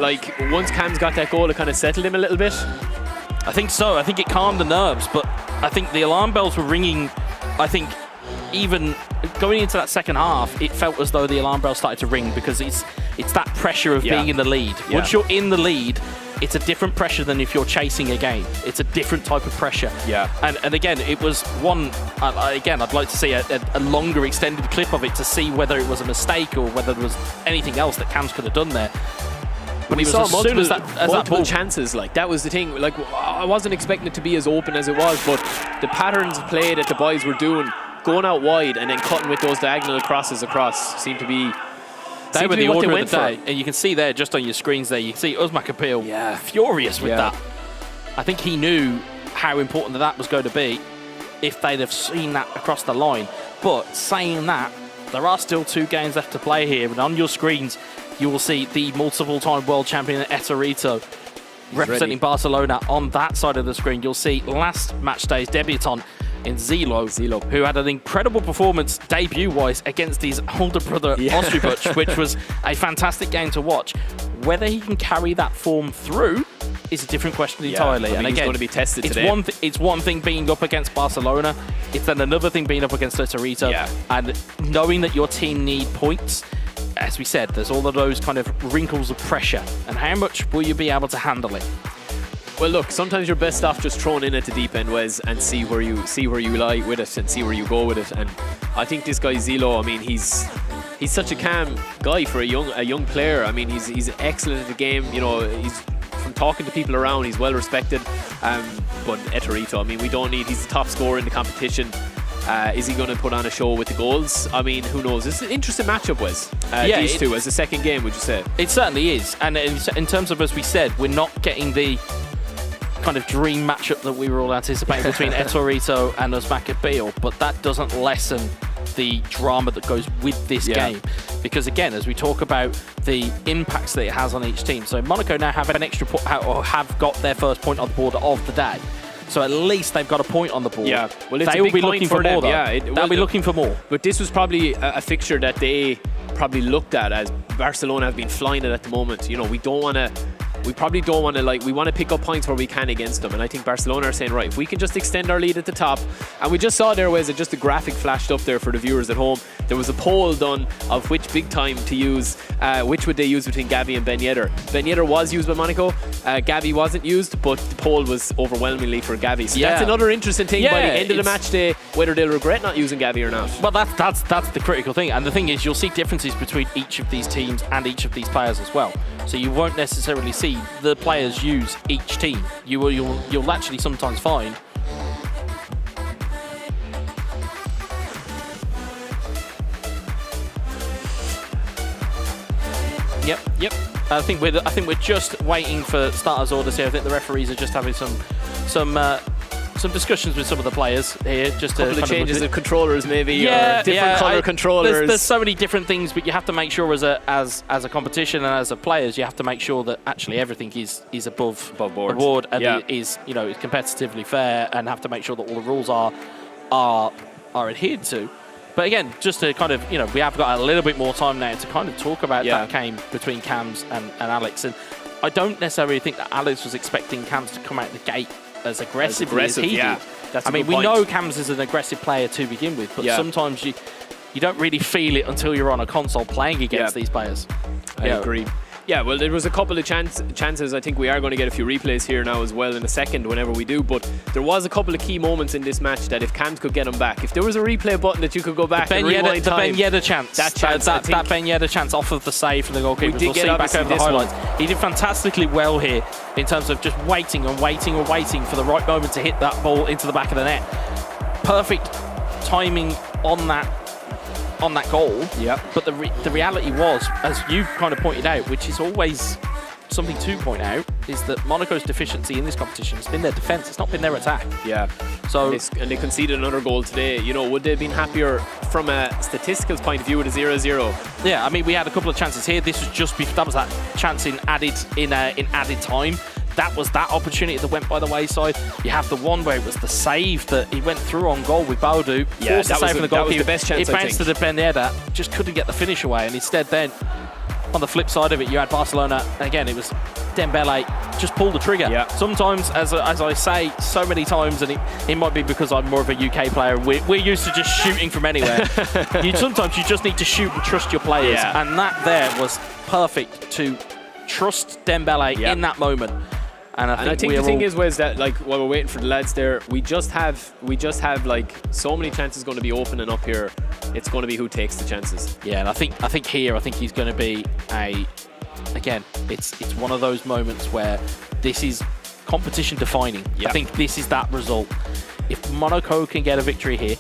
once Cam's got that goal, it kind of settled him a little bit? I think so. I think it calmed the nerves, but I think the alarm bells were ringing. I think even going into that second half, it felt as though the alarm bells started to ring because it's that pressure of being in the lead. Yeah. Once you're in the lead, it's a different pressure than if you're chasing a game. It's a different type of pressure. Yeah. And again, it was one. Again, I'd like to see a longer extended clip of it to see whether it was a mistake or whether there was anything else that Cams could have done there. But we saw multiple chances. That was the thing. I wasn't expecting it to be as open as it was, but the patterns of play that the boys were doing, going out wide and then cutting with those diagonal crosses across, seemed to be. They were the order of the day, and you can see there just on your screens there, you can see Ousmane Dembele furious with that. I think he knew how important that was going to be if they'd have seen that across the line. But saying that, there are still 2 games left to play here, and on your screens you will see the multiple-time world champion Etorito representing Barcelona on that side of the screen. You'll see last match day's debutant in Zilo, who had an incredible performance debut-wise against his older brother Ostribuch, which was a fantastic game to watch. Whether he can carry that form through is a different question entirely. And again, he's going to be tested today. It's one thing being up against Barcelona, it's then another thing being up against Etorito, and knowing that your team need points. As we said, there's all of those kind of wrinkles of pressure, and how much will you be able to handle it? Well, look, sometimes you're best off just thrown in at the deep end, Wes, and see where you lie with it and see where you go with it. And I think this guy Zilo, I mean, he's such a calm guy for a young player. I mean, he's excellent at the game. He's from talking to people around, he's well respected. But Etorito, I mean, he's the top scorer in the competition. Is he going to put on a show with the goals? I mean, who knows? It's an interesting matchup, Wes. These two as a second game, would you say? It certainly is. And in terms of, as we said, we're not getting the kind of dream matchup that we were all anticipating between Etorito and Ousmane Dembele, but that doesn't lessen the drama that goes with this game. Because again, as we talk about the impacts that it has on each team, so Monaco now have an extra or have got their first point on the board of the day. So at least they've got a point on the board. Yeah, well, it's they will be looking for more, though. They'll be looking for more. But this was probably a fixture that they probably looked at as Barcelona have been flying it at the moment. We don't want to we probably don't want to, like, we want to pick up points where we can against them. And I think Barcelona are saying, right, if we can just extend our lead at the top. And we just saw there was just a graphic flashed up there for the viewers at home. There was a poll done of which big time to use, which would they use between Gavi and Ben Yedder. Ben Yedder was used by Monaco, Gavi wasn't used, but the poll was overwhelmingly for Gavi. So that's another interesting thing by the end of the match day, whether they'll regret not using Gavi or not. Well, that's the critical thing. And the thing is, you'll see differences between each of these teams and each of these players as well. So you won't necessarily see the players use each team. You'll actually sometimes find Yep. I think we're just waiting for starters' orders here. I think the referees are just having some discussions with some of the players here. Just a couple of changes of controllers, maybe, or different color controllers. There's so many different things, but you have to make sure as a competition and as a players, you have to make sure that actually everything is above board and it is competitively fair, and have to make sure that all the rules are adhered to. But again, just to kind of, we have got a little bit more time now to kind of talk about that game between Cams and Alex. And I don't necessarily think that Alex was expecting Cams to come out the gate as aggressively as he did. We know Cams is an aggressive player to begin with, but sometimes you don't really feel it until you're on a console playing against these players. I agree. Yeah, well, there was a couple of chances. I think we are going to get a few replays here now as well in a second whenever we do, but there was a couple of key moments in this match that if Cams could get them back, if there was a replay button that you could go back and rewind time. The Ben Yedder chance. That Ben Yedder chance off of the save from the goalkeeper. We'll see back over the highlights. He did fantastically well here in terms of just waiting for the right moment to hit that ball into the back of the net. Perfect timing on that goal. But the reality was, as you kind of pointed out, which is always something to point out, is that Monaco's deficiency in this competition has been their defence. It's not been their attack. So and they conceded another goal today. Would they have been happier from a statistical point of view with a 0-0? Yeah, I mean, we had a couple of chances here. This was that was that chance in added time. That was that opportunity that went by the wayside. You have the one where it was the save that he went through on goal with Baudou. Yeah, that was the best chance, It bounced to the Ben Yedder, just couldn't get the finish away. And instead then, on the flip side of it, you had Barcelona. Again, it was Dembele, just pull the trigger. Sometimes, as I say so many times, and it might be because I'm more of a UK player, we're used to just shooting from anywhere. Sometimes you just need to shoot and trust your players. And that there was perfect to trust Dembele in that moment. And I think the thing is that, like, while we're waiting for the lads there, we just have like so many chances going to be opening up here. It's going to be who takes the chances. Yeah, and I think he's going to be again, it's one of those moments where this is competition defining. I think this is that result. If Monaco can get a victory here,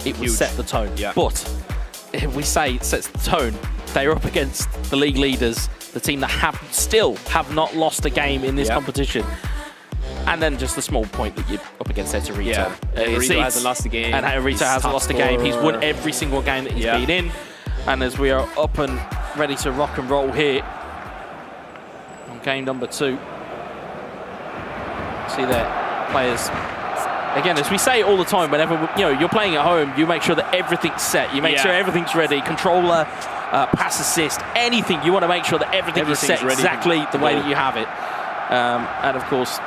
it will set the tone. But if we say it sets the tone, they're up against the league leaders, the team that still have not lost a game in this competition. And then just the small point that you're up against Eterito. Eterito hasn't lost a game. And Eterito hasn't lost a game. He's won every single game that he's been in. And as we are up and ready to rock and roll here on game number 2. See there, players. Again, as we say all the time, whenever you're playing at home, you make sure that everything's set. You make sure everything's ready. Controller, pass assist, anything. You want to make sure that everything is set exactly the way that you have it. And of course,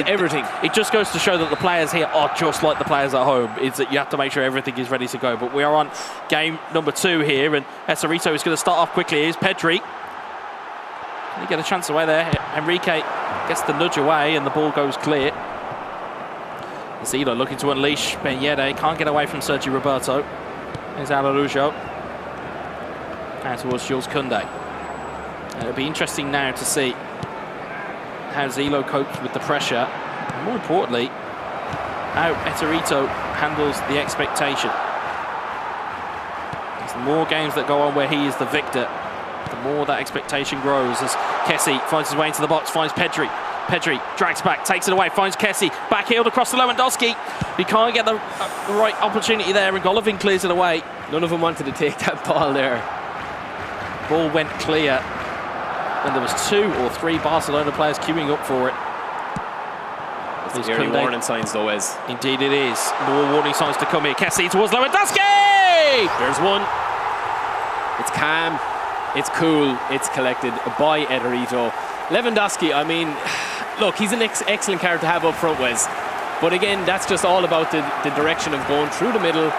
everything. It just goes to show that the players here are just like the players at home. Is that you have to make sure everything is ready to go. But we are on game number 2 here, and Eterito is going to start off quickly. Here's Pedri. Can he get a chance away there? Enrique gets the nudge away, and the ball goes clear. Zilo looking to unleash Ben Yedder. Can't get away from Sergio Roberto. There's Araujo. Out towards Jules Koundé. It'll be interesting now to see how Zilo copes with the pressure. And more importantly, how Eterito handles the expectation. As the more games that go on where he is the victor, the more that expectation grows. As Kessie finds his way into the box, finds Pedri. Pedri drags back, takes it away, finds Kessie, backheeled across to Lewandowski. He can't get the right opportunity there, and Golovin clears it away. None of them wanted to take that ball there. Ball went clear, and there was 2 or 3 Barcelona players queuing up for it. It's early warning signs, though, Wes. Indeed it is. More warning signs to come here. Kessie towards Lewandowski! There's one. It's Cam. It's cool, it's collected by Ederito. Lewandowski, I mean, look, he's an excellent character to have up front, Wes. But again, that's just all about the direction of going through the middle,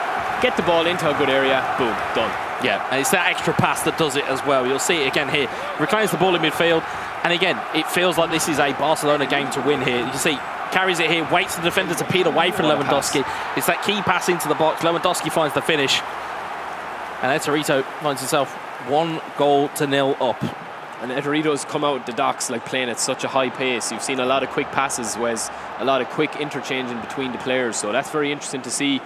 get the ball into a good area, boom, done. Yeah, and it's that extra pass that does it as well. You'll see it again here. Reclaims the ball in midfield, and again, it feels like this is a Barcelona game to win here. You see, carries it here, waits for the defender to peel away from Lewandowski. It's that key pass into the box. Lewandowski finds the finish, and Ederito finds himself 1-0 up. And Ederito's come out the docks like playing at such a high pace. You've seen a lot of quick passes, Wes, a lot of quick interchanging between the players. So that's very interesting to see.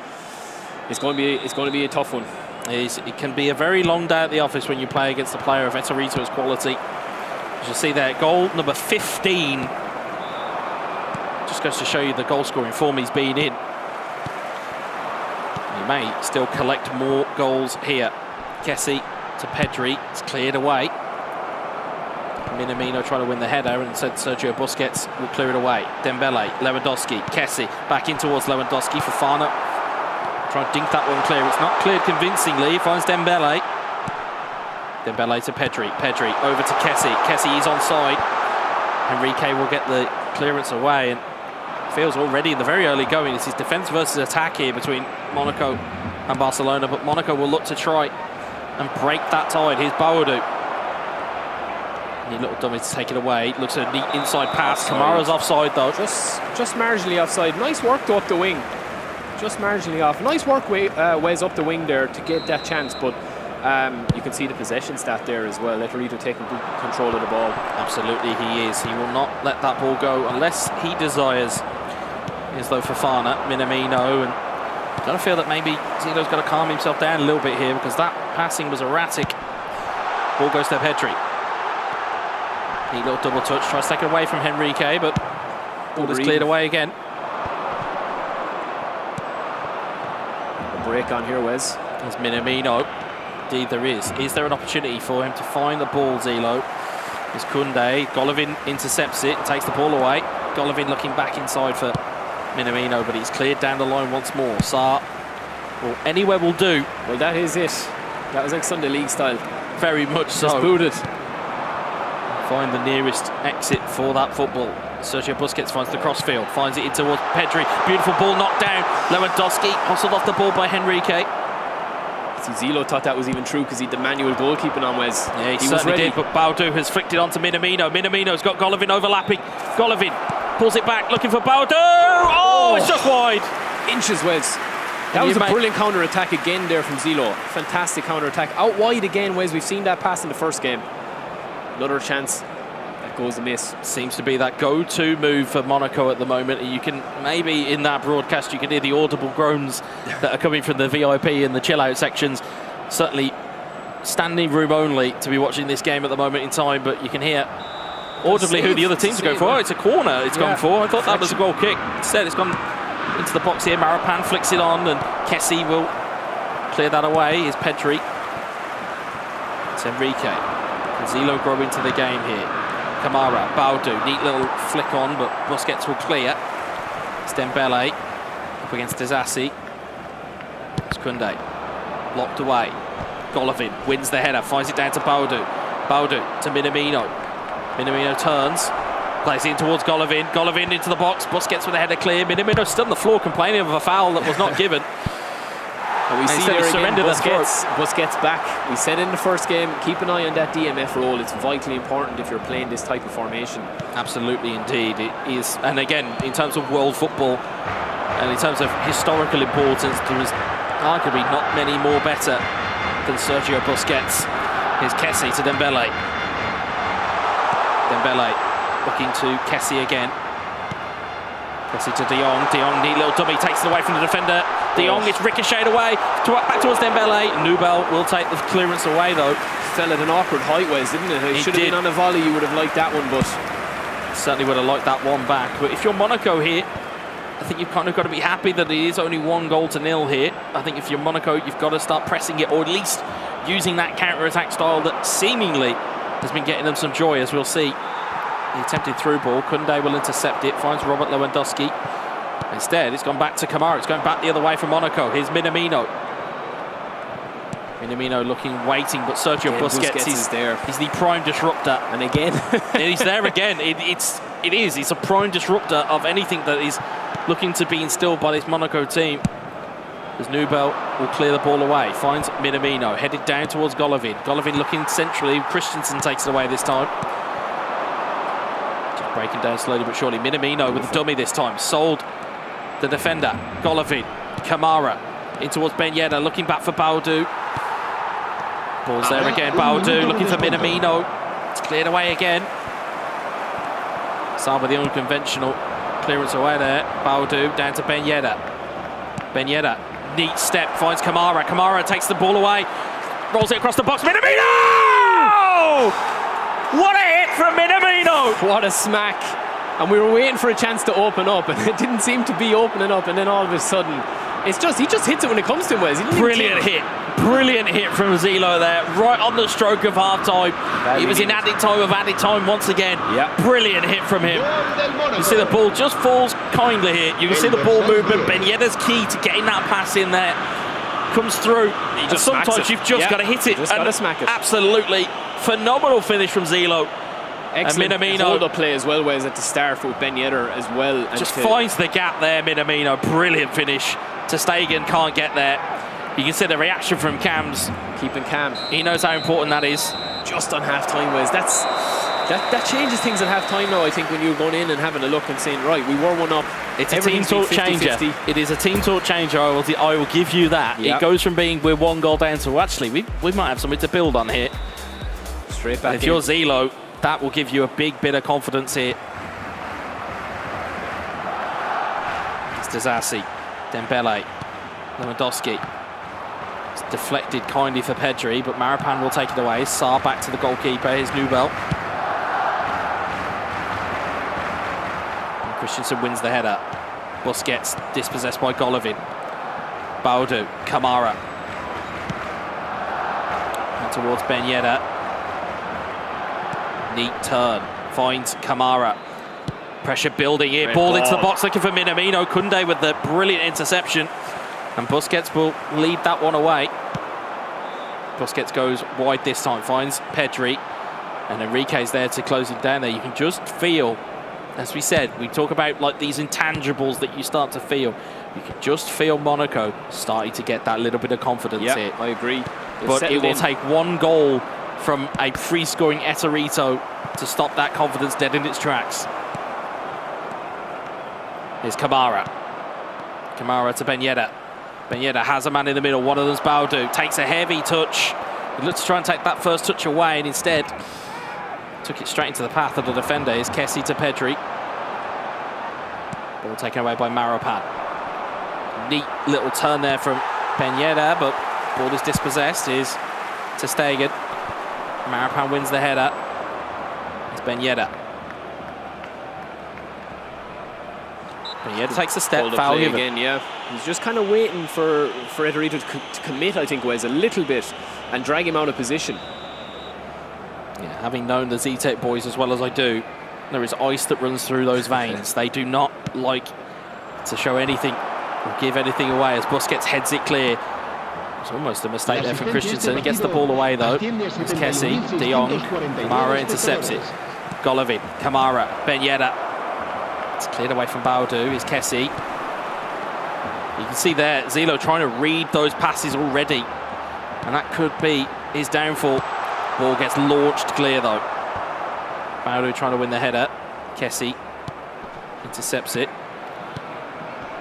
It's going to be a tough one. It can be a very long day at the office when you play against a player of Ederito's quality. As you see there, goal number 15. Just goes to show you the goal scoring form he's been in. He may still collect more goals here. Kessie to Pedri. It's cleared away. Minamino trying to win the header, and said Sergio Busquets will clear it away. Dembele, Lewandowski, Kessie back in towards Lewandowski. Fofana trying to dink that one clear. It's not cleared convincingly. He finds Dembele. Dembele to Pedri. Pedri over to Kessie. Kessie is onside. Enrique will get the clearance away, and feels already in the very early going. It's his defence versus attack here between Monaco and Barcelona, but Monaco will look to try and break that tide. Here's Baudou. Neat little dummy to take it away. Looks at a neat inside pass. Kamara's offside though. Just marginally offside. Nice work though up the wing. Just marginally off. Nice work Wes up the wing there to get that chance, but you can see the possession stat there as well. Ederito taking good control of the ball. Absolutely he is. He will not let that ball go unless he desires. As though Fofana, Minamino, and I've got to feel that maybe Zilo's got to calm himself down a little bit here, because that passing was erratic. Ball goes to Pedri. Neat little double touch, tries to take it away from Enrique, but ball is cleared away again. A break on here, Wes. There's Minamino. Indeed there is. Is there an opportunity for him to find the ball, Zilo? There's Koundé. Golovin intercepts it, takes the ball away. Golovin looking back inside for Minamino, but he's cleared down the line once more. Sarr, well, anywhere will do. Well, that is it. That was like Sunday League style. Very much so. Just booted. Find the nearest exit for that football. Sergio Busquets finds the crossfield, finds it in towards Pedri. Beautiful ball knocked down. Lewandowski hustled off the ball by Enrique. See, Zilo thought that was even true because he had the manual goalkeeping on, Wes. Yeah, he certainly did, but Baudou has flicked it onto Minamino. Minamino's got Golovin overlapping. Golovin pulls it back, looking for Baudou. Oh, it's just wide. Inches, Wes. That was a brilliant counter-attack again there from Zilo. Fantastic counter-attack. Out wide again, Wes. We've seen that pass in the first game. Another chance that goes amiss. Seems to be that go-to move for Monaco at the moment. You can maybe in that broadcast you can hear the audible groans that are coming from the VIP and the chill-out sections. Certainly standing room only to be watching this game at the moment in time, but you can hear audibly who the other teams are going for. Oh, it's a corner it's gone for. I thought that was a goal kick. Instead it's gone into the box here. Marapan flicks it on, and Kessie will clear that away. Here's Pedri. It's Enrique. Zilo grow into the game here. Kamara, Baudou, neat little flick on, but Busquets will clear. It's Dembele up against Disasi. It's Koundé, blocked away. Golovin wins the header, finds it down to Baudou. Baudou to Minamino. Minamino turns, plays in towards Golovin. Golovin into the box. Busquets with the header clear. Minamino stood on the floor complaining of a foul that was not given. And we see there again, Busquets back. We said in the first game, keep an eye on that DMF role. It's vitally important if you're playing this type of formation. Absolutely, indeed. It is. And again, in terms of world football and in terms of historical importance, there is arguably not many more better than Sergio Busquets. Here's Kessie to Dembele. Dembele looking to Kessie again. Kessie to De Jong. De Jong, neat little dummy, takes it away from the defender. De Jong, it's ricocheted away, back towards Dembele. Nubel will take the clearance away though. Fell at an awkward height, Wes, didn't it? It should have been on a volley. You would have liked that one, but certainly would have liked that one back. But if you're Monaco here, I think you've kind of got to be happy that it is only 1-0 here. I think if you're Monaco, you've got to start pressing it, or at least using that counter-attack style that seemingly has been getting them some joy, as we'll see. The attempted through ball, Koundé will intercept it, finds Robert Lewandowski. Instead, it's gone back to Kamara. It's going back the other way from Monaco. Here's Minamino. Minamino looking, waiting, but Sergio Again, Busquets is there. He's the prime disruptor. And again, he's there again. It's a prime disruptor of anything that is looking to be instilled by this Monaco team. As Nubel will clear the ball away, finds Minamino, headed down towards Golovin. Golovin looking centrally. Christensen takes it away this time. Just breaking down slowly but surely. Minamino with the dummy this time. Sold the defender. Golovin, Kamara in towards Ben Yedder, looking back for Baudou. Ball's there again. Baudou looking for Minamino. It's cleared away again. Saba the unconventional clearance away there. Baudou down to Ben Yedder. Ben Yedder, neat step, finds Kamara. Kamara takes the ball away, rolls it across the box. Minamino! What a hit from Minamino! What a smack. And we were waiting for a chance to open up, and it didn't seem to be opening up, and then all of a sudden, he just hits it when it comes to him, Wes. Brilliant hit from Zilo there, right on the stroke of half-time. He was in added time once again. Yep. Brilliant hit from him. You see the ball just falls kindly here. You can see the ball movement. Ben Yedder's key to getting that pass in there. Comes through. Sometimes you've just got to hit it. Just got to smack it. Absolutely phenomenal finish from Zilo. Excellent and Minamino hold-up play as well, Wes, at the start with Ben Yedder as well. Just finds the gap there, Minamino. Brilliant finish. Ter Stegen can't get there. You can see the reaction from Cams. Keeping calm. He knows how important that is. Just on half-time, Wes. That changes things at half-time now, I think, when you're going in and having a look and saying, right, we were one up. It's a team talk changer. It is a team talk changer. I will give you that. Yep. It goes from being we're one goal down to actually we might have something to build on here. Straight back. If you're Zilo, that will give you a big bit of confidence here. It's Dizassi, Dembele, Lewandowski. It's deflected kindly for Pedri, but Marapan will take it away. Sarr back to the goalkeeper. Here's Nubel. And Christensen wins the header. Busquets dispossessed by Golovin. Baudou, Kamara. And towards Ben Yedder. Neat turn, finds Kamara. Pressure building here, ball into the box looking for Minamino. Koundé with the brilliant interception. And Busquets will lead that one away. Busquets goes wide this time, finds Pedri. And Enrique's there to close it down there. You can just feel, as we said, we talk about like these intangibles that you start to feel. You can just feel Monaco starting to get that little bit of confidence here. I agree. But it will take one goal from a free-scoring Eterito to stop that confidence dead in its tracks. Here's Kamara. Kamara to Ben Yedder. Ben Yedder has a man in the middle. One of them's Baudou. Takes a heavy touch. He looks to try and take that first touch away, and instead took it straight into the path of the defender. Here's Kessie to Pedri. Ball taken away by Marapan. Neat little turn there from Ben Yedder, but ball is dispossessed. Here's Ter Stegen. Marapan wins the header. It's Ben Yedder. Ben Yedder takes a step, foul again, yeah. He's just kind of waiting for Eterito to commit, I think, Wes, a little bit and drag him out of position. Yeah, having known the Z-Tech boys as well as I do, there is ice that runs through those veins. They do not like to show anything or give anything away as Busquets heads it clear. It's almost a mistake there from Christensen. He gets the ball away though. It's Kessie, De Jong, Kamara intercepts it. Golovin, Kamara, Ben Yedder. It's cleared away from Baudou. Here's Kessie. You can see there, Zilo trying to read those passes already. And that could be his downfall. Ball gets launched clear though. Baudou trying to win the header. Kessie intercepts it.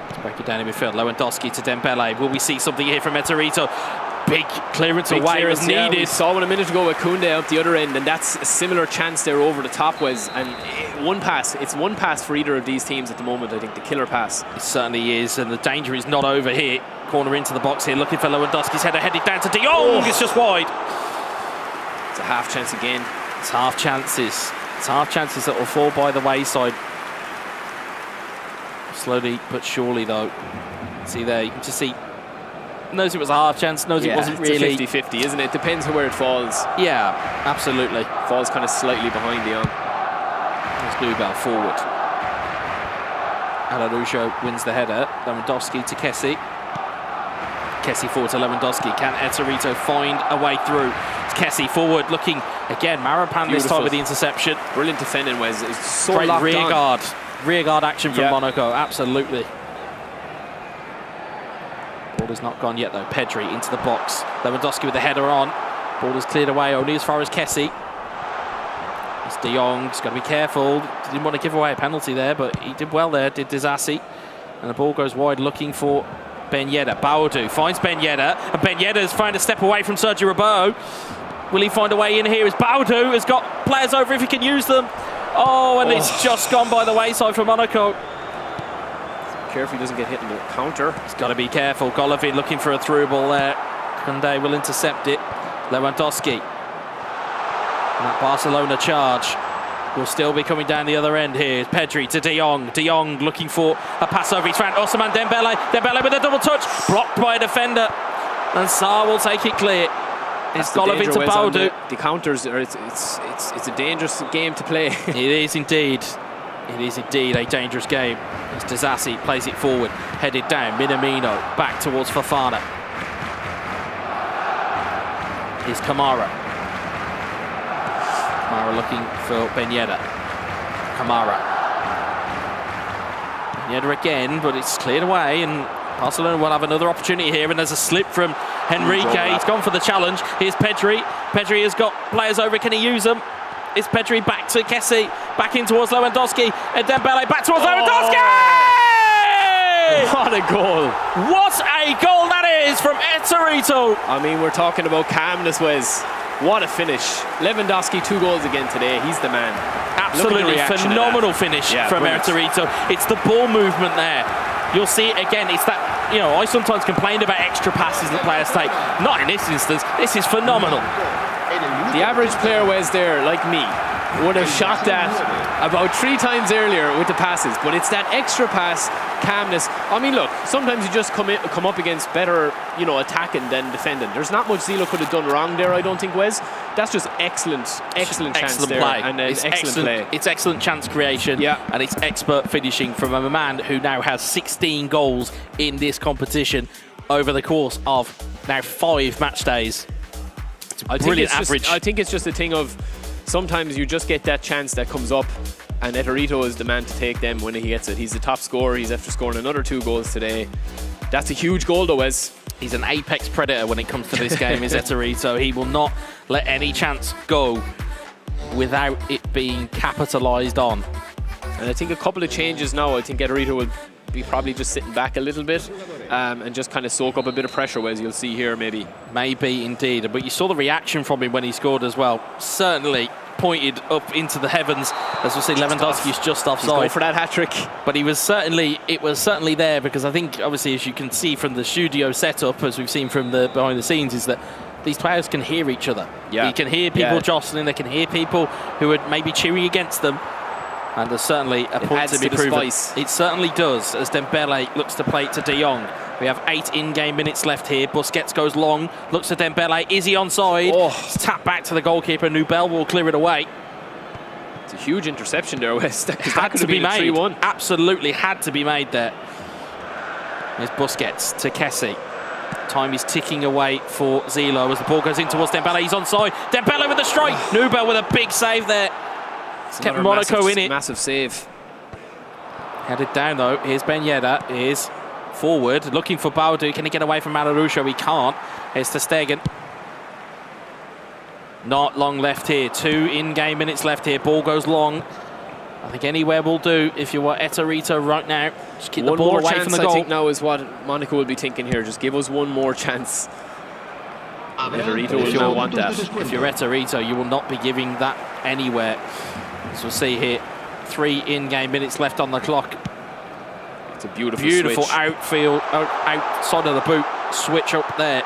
Let's break it down in midfield. Lewandowski to Dembele. Will we see something here from Eterito? Big clearance away was needed. Yeah, we saw one a minute ago with Koundé up the other end, and that's a similar chance there over the top, Wes. And it's one pass for either of these teams at the moment, I think, the killer pass. It certainly is, and the danger is not over here. Corner into the box here, looking for Lewandowski's header, headed down to De Jong. It's just wide. It's a half chance again. It's half chances. It's half chances that will fall by the wayside. Slowly but surely, though. See there, you can just see. Knows it was a half chance, knows it wasn't really. It's a 50-50, isn't it? Depends on where it falls. Yeah, absolutely. Falls kind of slightly behind De Jong. There's Nubel forward. Araujo wins the header. Lewandowski to Kessie. Kessie forward to Lewandowski. Can Eterito find a way through? It's Kessie forward, looking again. Marapan this time with the interception. Brilliant defending, Wes. It's so great locked on. rear guard action from Monaco. Absolutely. Ball is not gone yet though. Pedri into the box. Lewandowski with the header on. Ball is cleared away only as far as Kessie. It's De Jong. He's got to be careful. Didn't want to give away a penalty there, but he did well there. Did Disasi. And the ball goes wide, looking for Ben Yedder. Baudou finds Ben Yedder, and Ben Yedder's found a step away from Sergio Roberto. Will he find a way in here? As Baudou has got players over if he can use them. Oh, and it's just gone by the wayside for Monaco. Careful he doesn't get hit in the counter. He's got to be careful. Golovin looking for a through ball there. Koundé will intercept it. Lewandowski. And that Barcelona charge will still be coming down the other end here. Pedri to De Jong. De Jong looking for a pass over. He's found Ousmane Dembele. Dembele with a double touch. Blocked by a defender. And Sarr will take it clear. It's Golovin to Baudou. The counters, it's a dangerous game to play. It is indeed. It is indeed a dangerous game. As Disasi plays it forward. Headed down. Minamino back towards Fofana. Here's Kamara. Kamara looking for Ben Yedder. Kamara. Ben Yedder again, but it's cleared away, and Barcelona will have another opportunity here, and there's a slip from Henrique. He's gone for the challenge. Here's Pedri. Pedri has got players over. Can he use them? It's Pedri back to Kessie. Back in towards Lewandowski. And Dembele back towards Lewandowski! What a goal. What a goal that is from Eterito. I mean, we're talking about calmness, Wes. What a finish. Lewandowski, 2 goals again today. He's the man. Absolutely phenomenal finish from Eterito. It's the ball movement there. You'll see it again. It's that, you know, I sometimes complained about extra passes that players take. Not in this instance. This is phenomenal. The average player, Wes, there, like me, would have shot that about 3 times earlier with the passes, but it's that extra pass, calmness. I mean, look, sometimes you just come up against better, you know, attacking than defending. There's not much Zilo could have done wrong there, I don't think, Wes. That's just excellent chance there. Play. And it's excellent play. It's excellent chance creation, and it's expert finishing from a man who now has 16 goals in this competition over the course of now 5 match days. Brilliant average. I think it's just a thing of sometimes you just get that chance that comes up, and Eterito is the man to take them when he gets it. He's the top scorer. He's after scoring another 2 goals today. That's a huge goal, though, Wes. He's an apex predator when it comes to this game, is Eterito. He will not let any chance go without it being capitalised on. And I think a couple of changes now. I think Eterito will be probably just sitting back a little bit and just kind of soak up a bit of pressure, as you'll see here, maybe. Maybe indeed, but you saw the reaction from him when he scored as well. Certainly pointed up into the heavens. As we'll see, Lewandowski's just offside. He's going for that hat-trick. But it was certainly there, because I think, obviously, as you can see from the studio setup, as we've seen from the behind the scenes, is that these players can hear each other. You can hear people jostling, they can hear people who are maybe cheering against them. And there's certainly a point to be proven. It certainly does, as Dembele looks to play it to De Jong. We have 8 in-game minutes left here. Busquets goes long, looks to Dembele. Is he onside? It's tapped back to the goalkeeper. Nubel will clear it away. It's a huge interception there, West. Had to be made. 3-1. Absolutely had to be made there. Here's Busquets to Kessie. Time is ticking away for Zilo as the ball goes in towards Dembele. He's onside. Dembele with the strike. Nubel with a big save there. It's kept Monaco in it. Massive save. Headed down though. Here's Ben Yedder. Here's forward. Looking for Baudou. Can he get away from Mararusho? He can't. Here's to Stegen. Not long left here. 2 in-game minutes left here. Ball goes long. I think anywhere will do if you want Eterito right now. Just keep the ball away from the goal. I think now is what Monaco will be thinking here. Just give us one more chance. Eterito will not want that. If you're Eterito, you will not be giving that anywhere. As we'll see here, 3 in-game minutes left on the clock. It's a beautiful switch. Outfield, outside of the boot switch up there.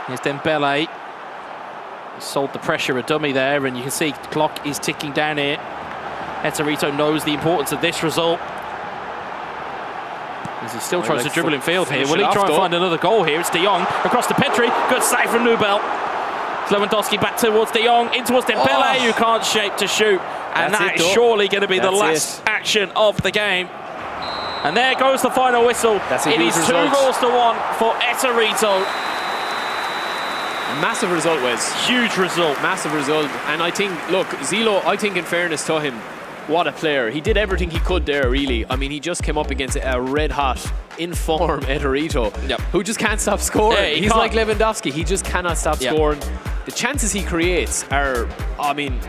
Here's Dembele. He sold the pressure a dummy there, and you can see the clock is ticking down here. Eterito knows the importance of this result. As he still tries to dribble in field here. Will he try and find another goal here? It's De Jong across to Pedri. Good save from Nubel. Lewandowski back towards De Jong, in towards Dembele, who can't shape to shoot. And that is surely going to be the last action of the game. And there goes the final whistle. That's a it huge is result. 2-1 for Eterito. Massive result, Wes. Huge result. Massive result. And I think, look, Zilo, I think in fairness to him, what a player. He did everything he could there, really. I mean, he just came up against a red-hot, in-form Eterito, who just can't stop scoring. Yeah, He's like Lewandowski. He just cannot stop scoring. The chances he creates are, I mean,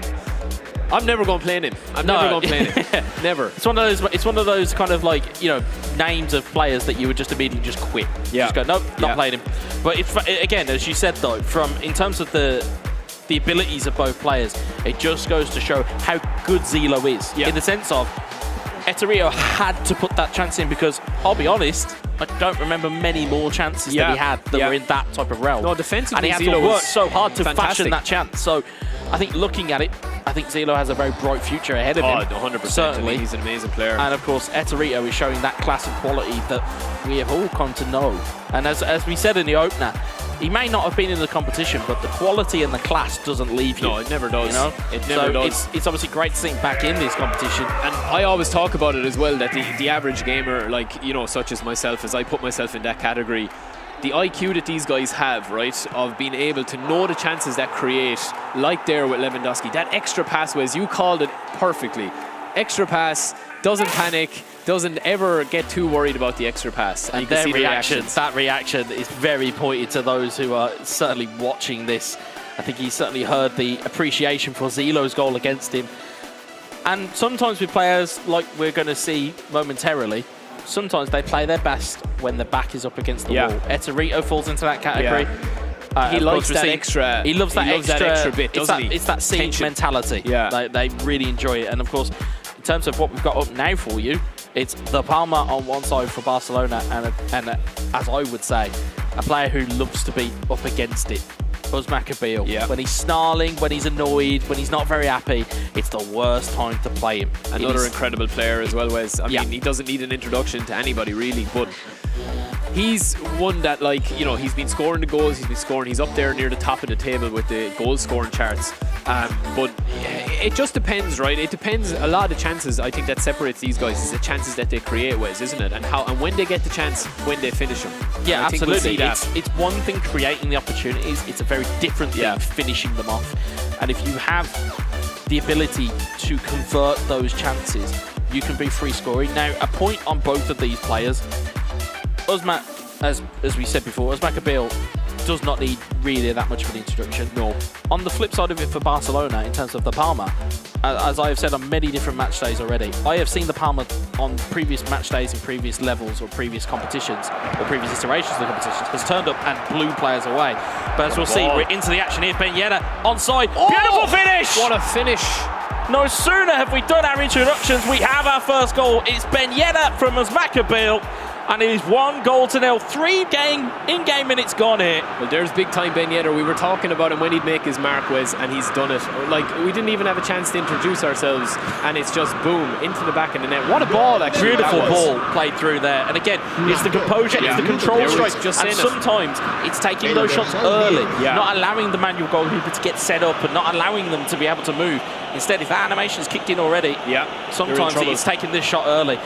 I'm never going to play him. I'm never going to play him. Never. It's one of those kind of like, you know, names of players that you would just immediately just quit. Yeah. Just go, nope, not playing him. But it's, again, as you said though, in terms of the abilities of both players, it just goes to show how good Zilo is. In the sense of, Eterito had to put that chance in because, I'll be honest, I don't remember many more chances that he had that were in that type of realm. No, defensively, and he had Zilo to work was so hard to fantastic. fashion that chance. So I think looking at it, I think Zilo has a very bright future ahead of him. 100%. Certainly. He's an amazing player. And of course, Eterito is showing that class and quality that we have all come to know. And as we said in the opener, he may not have been in the competition, but the quality and the class doesn't leave you. No, it never does. You know? It never does. It's obviously great to see him back in this competition. And I always talk about it as well, that the average gamer, like, you know, such as myself, as I put myself in that category, the IQ that these guys have, right, of being able to know the chances that create, like there with Lewandowski, that extra pass, Wes, you called it perfectly. Extra pass, doesn't panic, doesn't ever get too worried about the extra pass. And you can their see the reaction, that reaction is very pointed to those who are certainly watching this. I think he certainly heard the appreciation for Zilo's goal against him. And sometimes with players, like we're going to see momentarily, sometimes they play their best when the back is up against the wall. Eterito falls into that category. He likes that extra. He loves that extra bit, doesn't he? It's that siege mentality. They really enjoy it. And of course, in terms of what we've got up now for you, it's the Palma on one side for Barcelona, and as I would say, a player who loves to be up against it. Uzmakabil. When he's snarling, when he's annoyed, when he's not very happy, it's the worst time to play him. Another incredible player as well, Wes. I mean, he doesn't need an introduction to anybody really, but he's one that, like, you know, he's been scoring the goals, he's up there near the top of the table with the goal scoring charts. But it just depends, right? It depends. A lot of the chances, I think, that separates these guys is the chances that they create, Wes, isn't it? And how and when they get the chance, when they finish them. Yeah, and absolutely. It's one thing creating the opportunities. It's a very different thing finishing them off. And if you have the ability to convert those chances, you can be free scoring. Now, a point on both of these players. Uzmak, as we said before, Uzmakabil does not need really that much of an introduction. No. On the flip side of it for Barcelona, in terms of the Palma, as I have said on many different match days already, I have seen the Palma on previous match days and previous levels or previous competitions or previous iterations of the competitions has turned up and blew players away. But as we'll see, we're into the action here. Ben Yedder onside. Beautiful finish! What a finish! No sooner have we done our introductions, we have our first goal. It's Ben Yedder from Uzmakabil. And it is 1-0. 3 in-game minutes gone here. Well, there's big-time Ben Yedder. We were talking about him when he'd make his mark, Wes, and he's done it. Like, we didn't even have a chance to introduce ourselves, and it's just boom, into the back of the net. What a ball, actually. Beautiful ball played through there. And again, it's the composure, it's the control strike. And sometimes it's taking those shots early, not allowing the manual goalkeeper to get set up and not allowing them to be able to move. Instead, if that animation's kicked in already, sometimes it's taking this shot early.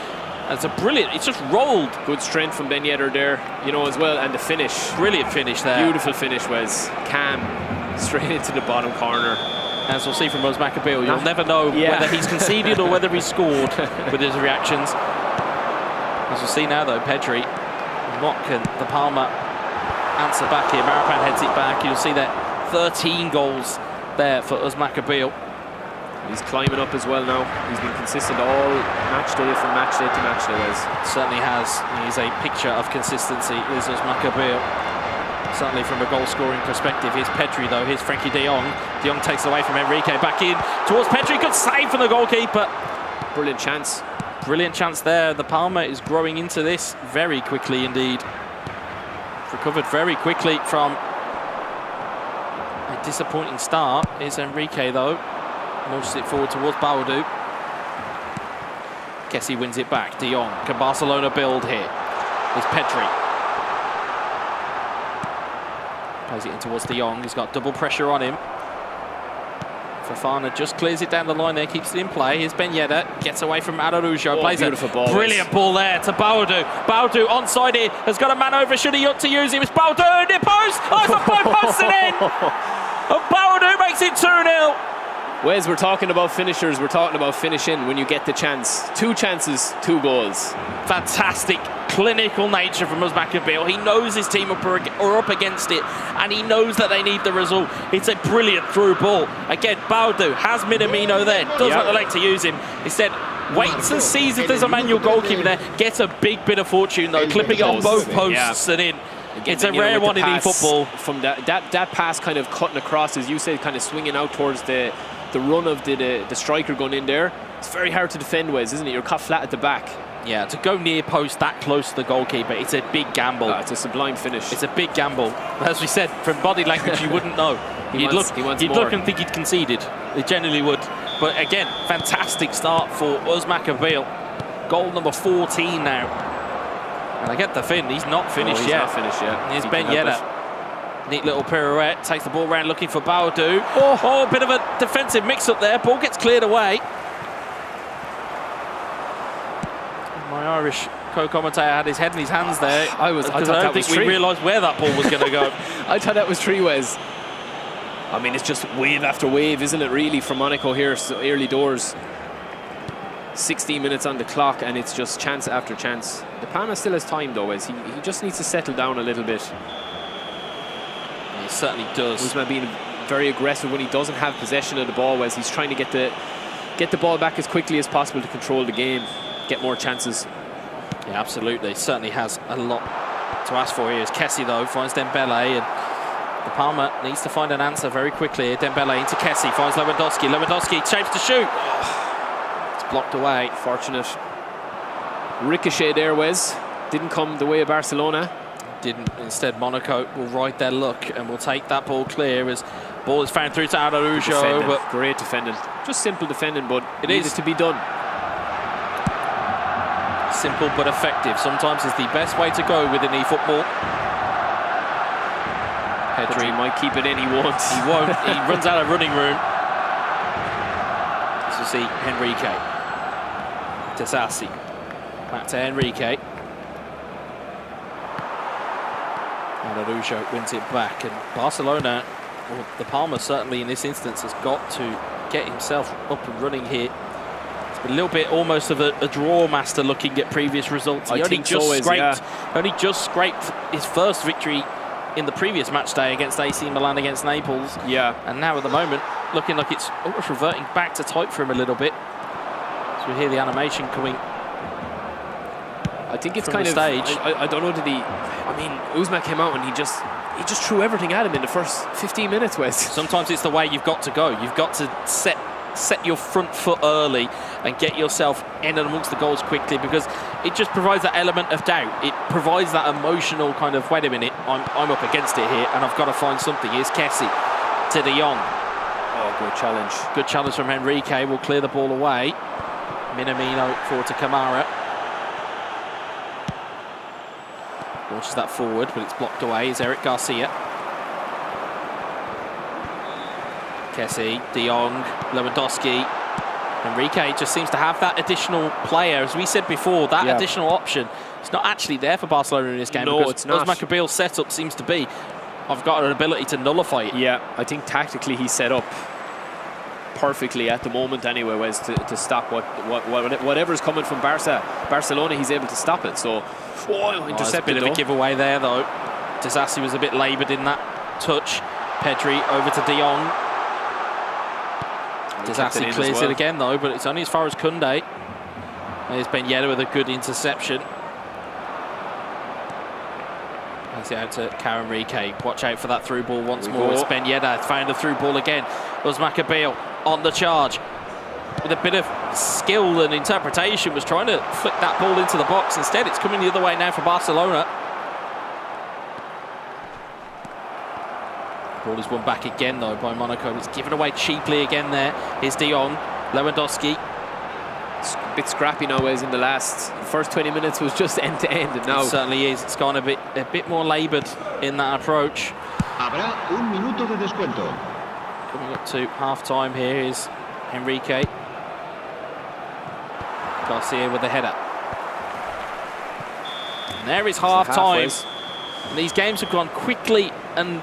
It's a brilliant, it's just rolled. Good strength from Ben Yedder there, you know, as well, and the finish. Brilliant finish there. Beautiful finish, Wes. Calm, straight into the bottom corner. As we'll see from Uzmakabil, you'll never know whether he's conceded or whether he's scored with his reactions. As we'll see now though, Pedri, what can the Palma answer back here? Marapan heads it back. You'll see that 13 goals there for Uzmakabil. He's climbing up as well now. He's been consistent all match day from match day to match day, Wes. Certainly has. He's a picture of consistency, is Uzmakabil. Certainly from a goal-scoring perspective. Here's Pedri, though. Here's Frankie de Jong. De Jong takes away from Enrique. Back in towards Pedri. Good save from the goalkeeper. Brilliant chance. Brilliant chance there. The Palma is growing into this very quickly indeed. Recovered very quickly from a disappointing start. Here's Enrique, though. Launches it forward towards Baudou. Guess he wins it back. De Jong. Can Barcelona build here? There's Pedri. Plays it in towards De Jong. He's got double pressure on him. Fofana just clears it down the line there, keeps it in play. Here's Ben Yedder, gets away from Araujo, plays a brilliant ball there to Baudou. Baudou onside here, has got a man over, should he look to use him? It's Baudou, near post! Oh, it's a post and in! And Baudou makes it 2-0. Wes, we're talking about finishers, we're talking about finishing when you get the chance. 2 chances, 2 goals. Fantastic clinical nature from Uzmakabil. He knows his team are up against it, and he knows that they need the result. It's a brilliant through ball. Again, Baudou has Minamino there, doesn't like to use him. Instead, waits and sees if there's a manual goalkeeper there. Gets a big bit of fortune though, clipping it on both posts and in. Again, it's a rare one in eFootball. From that pass kind of cutting across, as you said, kind of swinging out towards the run of the striker going in there. It's very hard to defend, Wes, isn't it? You're caught flat at the back. Yeah, to go near post that close to the goalkeeper, it's a big gamble. It's a sublime finish. It's a big gamble. As we said, from body language, you wouldn't know. You'd look and think he'd conceded. They generally would. But again, fantastic start for Uzmakabil. Goal number 14 now. And I get the fin, he's not finished yet. Not finished yet. Here's Ben Yedder. Neat little pirouette, takes the ball round looking for Baudou. Oh, a bit of a defensive mix-up there. Ball gets cleared away. My Irish co-commentator had his head in his hands there. I don't think we realised where that ball was going to go. I thought that was 3 Wes. I mean, it's just wave after wave, isn't it, really, from Monaco here, so early doors. 16 minutes on the clock, and it's just chance after chance. De Palma still has time, though, Wes. He just needs to settle down a little bit. He certainly does. Uzma being very aggressive when he doesn't have possession of the ball, Wes. He's trying to get the ball back as quickly as possible to control the game, get more chances. Yeah, absolutely. Certainly has a lot to ask for here. As Kessie, though, finds Dembele, and De Palma needs to find an answer very quickly. Dembele into Kessie, finds Lewandowski. Lewandowski shapes to shoot. It's blocked away. Fortunate ricochet there, Wes. Didn't come the way of Barcelona. Didn't. Instead, Monaco will ride their luck and will take that ball clear as ball is found through to Araujo. But great defending. Just simple defending, but it needed to be done. Simple but effective. Sometimes is the best way to go within eFootball. Pedri might keep it in, he won't. He won't. He runs out of running room. As you see, Henrique. Tesassi. Back to Henrique. Araujo wins it back, and Barcelona, or De Palma certainly in this instance, has got to get himself up and running here. It's been a little bit almost of a draw master looking at previous results. He only just scraped his first victory in the previous match day against AC Milan against Naples. Yeah. And now at the moment, looking like it's almost reverting back to type for him a little bit. So we hear the animation coming. I think it's kind of stage. I don't know, I mean, Uzma came out and he just threw everything at him in the first 15 minutes, Wes. Sometimes it's the way you've got to go. You've got to set your front foot early and get yourself in and amongst the goals quickly, because it just provides that element of doubt. It provides that emotional kind of, wait a minute, I'm up against it here and I've got to find something. Here's Kessie to De Jong. Oh, good challenge. Good challenge from Henrique. Will clear the ball away. Minamino forward to Kamara. Launches that forward, but it's blocked away. Is Eric Garcia. Kessie, De Jong, Lewandowski. Henrique just seems to have that additional player. As we said before, that additional option, it's not actually there for Barcelona in this game. No, it's not. Uzmakabil's setup seems to be, I've got an ability to nullify it. Yeah, I think tactically he's set up perfectly at the moment anyway, Wes, to stop whatever's coming from Barcelona, he's able to stop it. So, intercepted. A bit of a giveaway there, though. Tesassi was a bit laboured in that touch. Pedri over to De Jong. Tesassi clears it again, though, but it's only as far as Koundé. There's Ben Yedder with a good interception. Pass it out to Henrique. Watch out for that through ball once more. It's Ben Yedder. Found the through ball again. Uzmakabil on the charge. With a bit of skill and interpretation, was trying to flick that ball into the box. Instead, it's coming the other way now for Barcelona. Ball is won back again, though, by Monaco. It's given away cheaply again there. Here's De Jong. Lewandowski. It's a bit scrappy now, Wes, in the first 20 minutes was just end-to-end, and now... It certainly is. It's gone a bit more laboured in that approach. Habrá un minuto de descuento. Coming up to half-time here is Enrique. Garcia with the header. And there is half-time. These games have gone quickly, and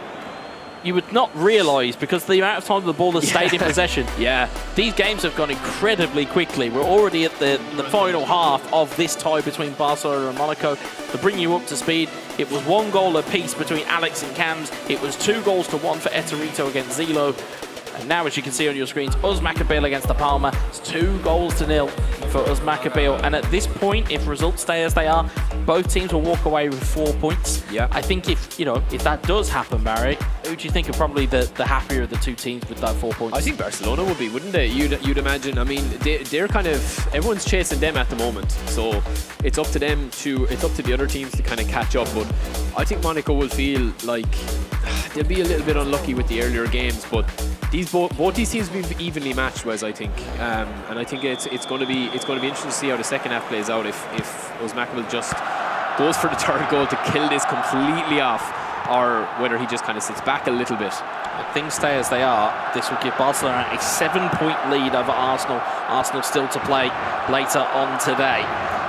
you would not realise, because the amount of time the ball has stayed in possession. Yeah. These games have gone incredibly quickly. We're already at the final half of this tie between Barcelona and Monaco. To bring you up to speed, it was 1 goal apiece between Alex and Cams. It was 2 goals to 1 for Eterito against Zilo. And now, as you can see on your screens, Uzmakabil against the Palma. It's 2 goals to 0 for Uzmakabil. And at this point, if results stay as they are, both teams will walk away with 4 points. Yeah. I think if that does happen, Barry, who do you think are probably the happier of the 2 teams with that 4 points? I think Barcelona would be, wouldn't they? You'd imagine. I mean, they're kind of, everyone's chasing them at the moment, so it's up to them it's up to the other teams to kind of catch up. But I think Monaco will feel like they'll be a little bit unlucky with the earlier games, but both these teams have been evenly matched, Wes, I think, and I think it's going to be interesting to see how the second half plays out. If Uzmakabil just goes for the 3rd goal to kill this completely off, or whether he just kind of sits back a little bit. If things stay as they are, this will give Barcelona a 7-point lead over Arsenal. Arsenal still to play later on today.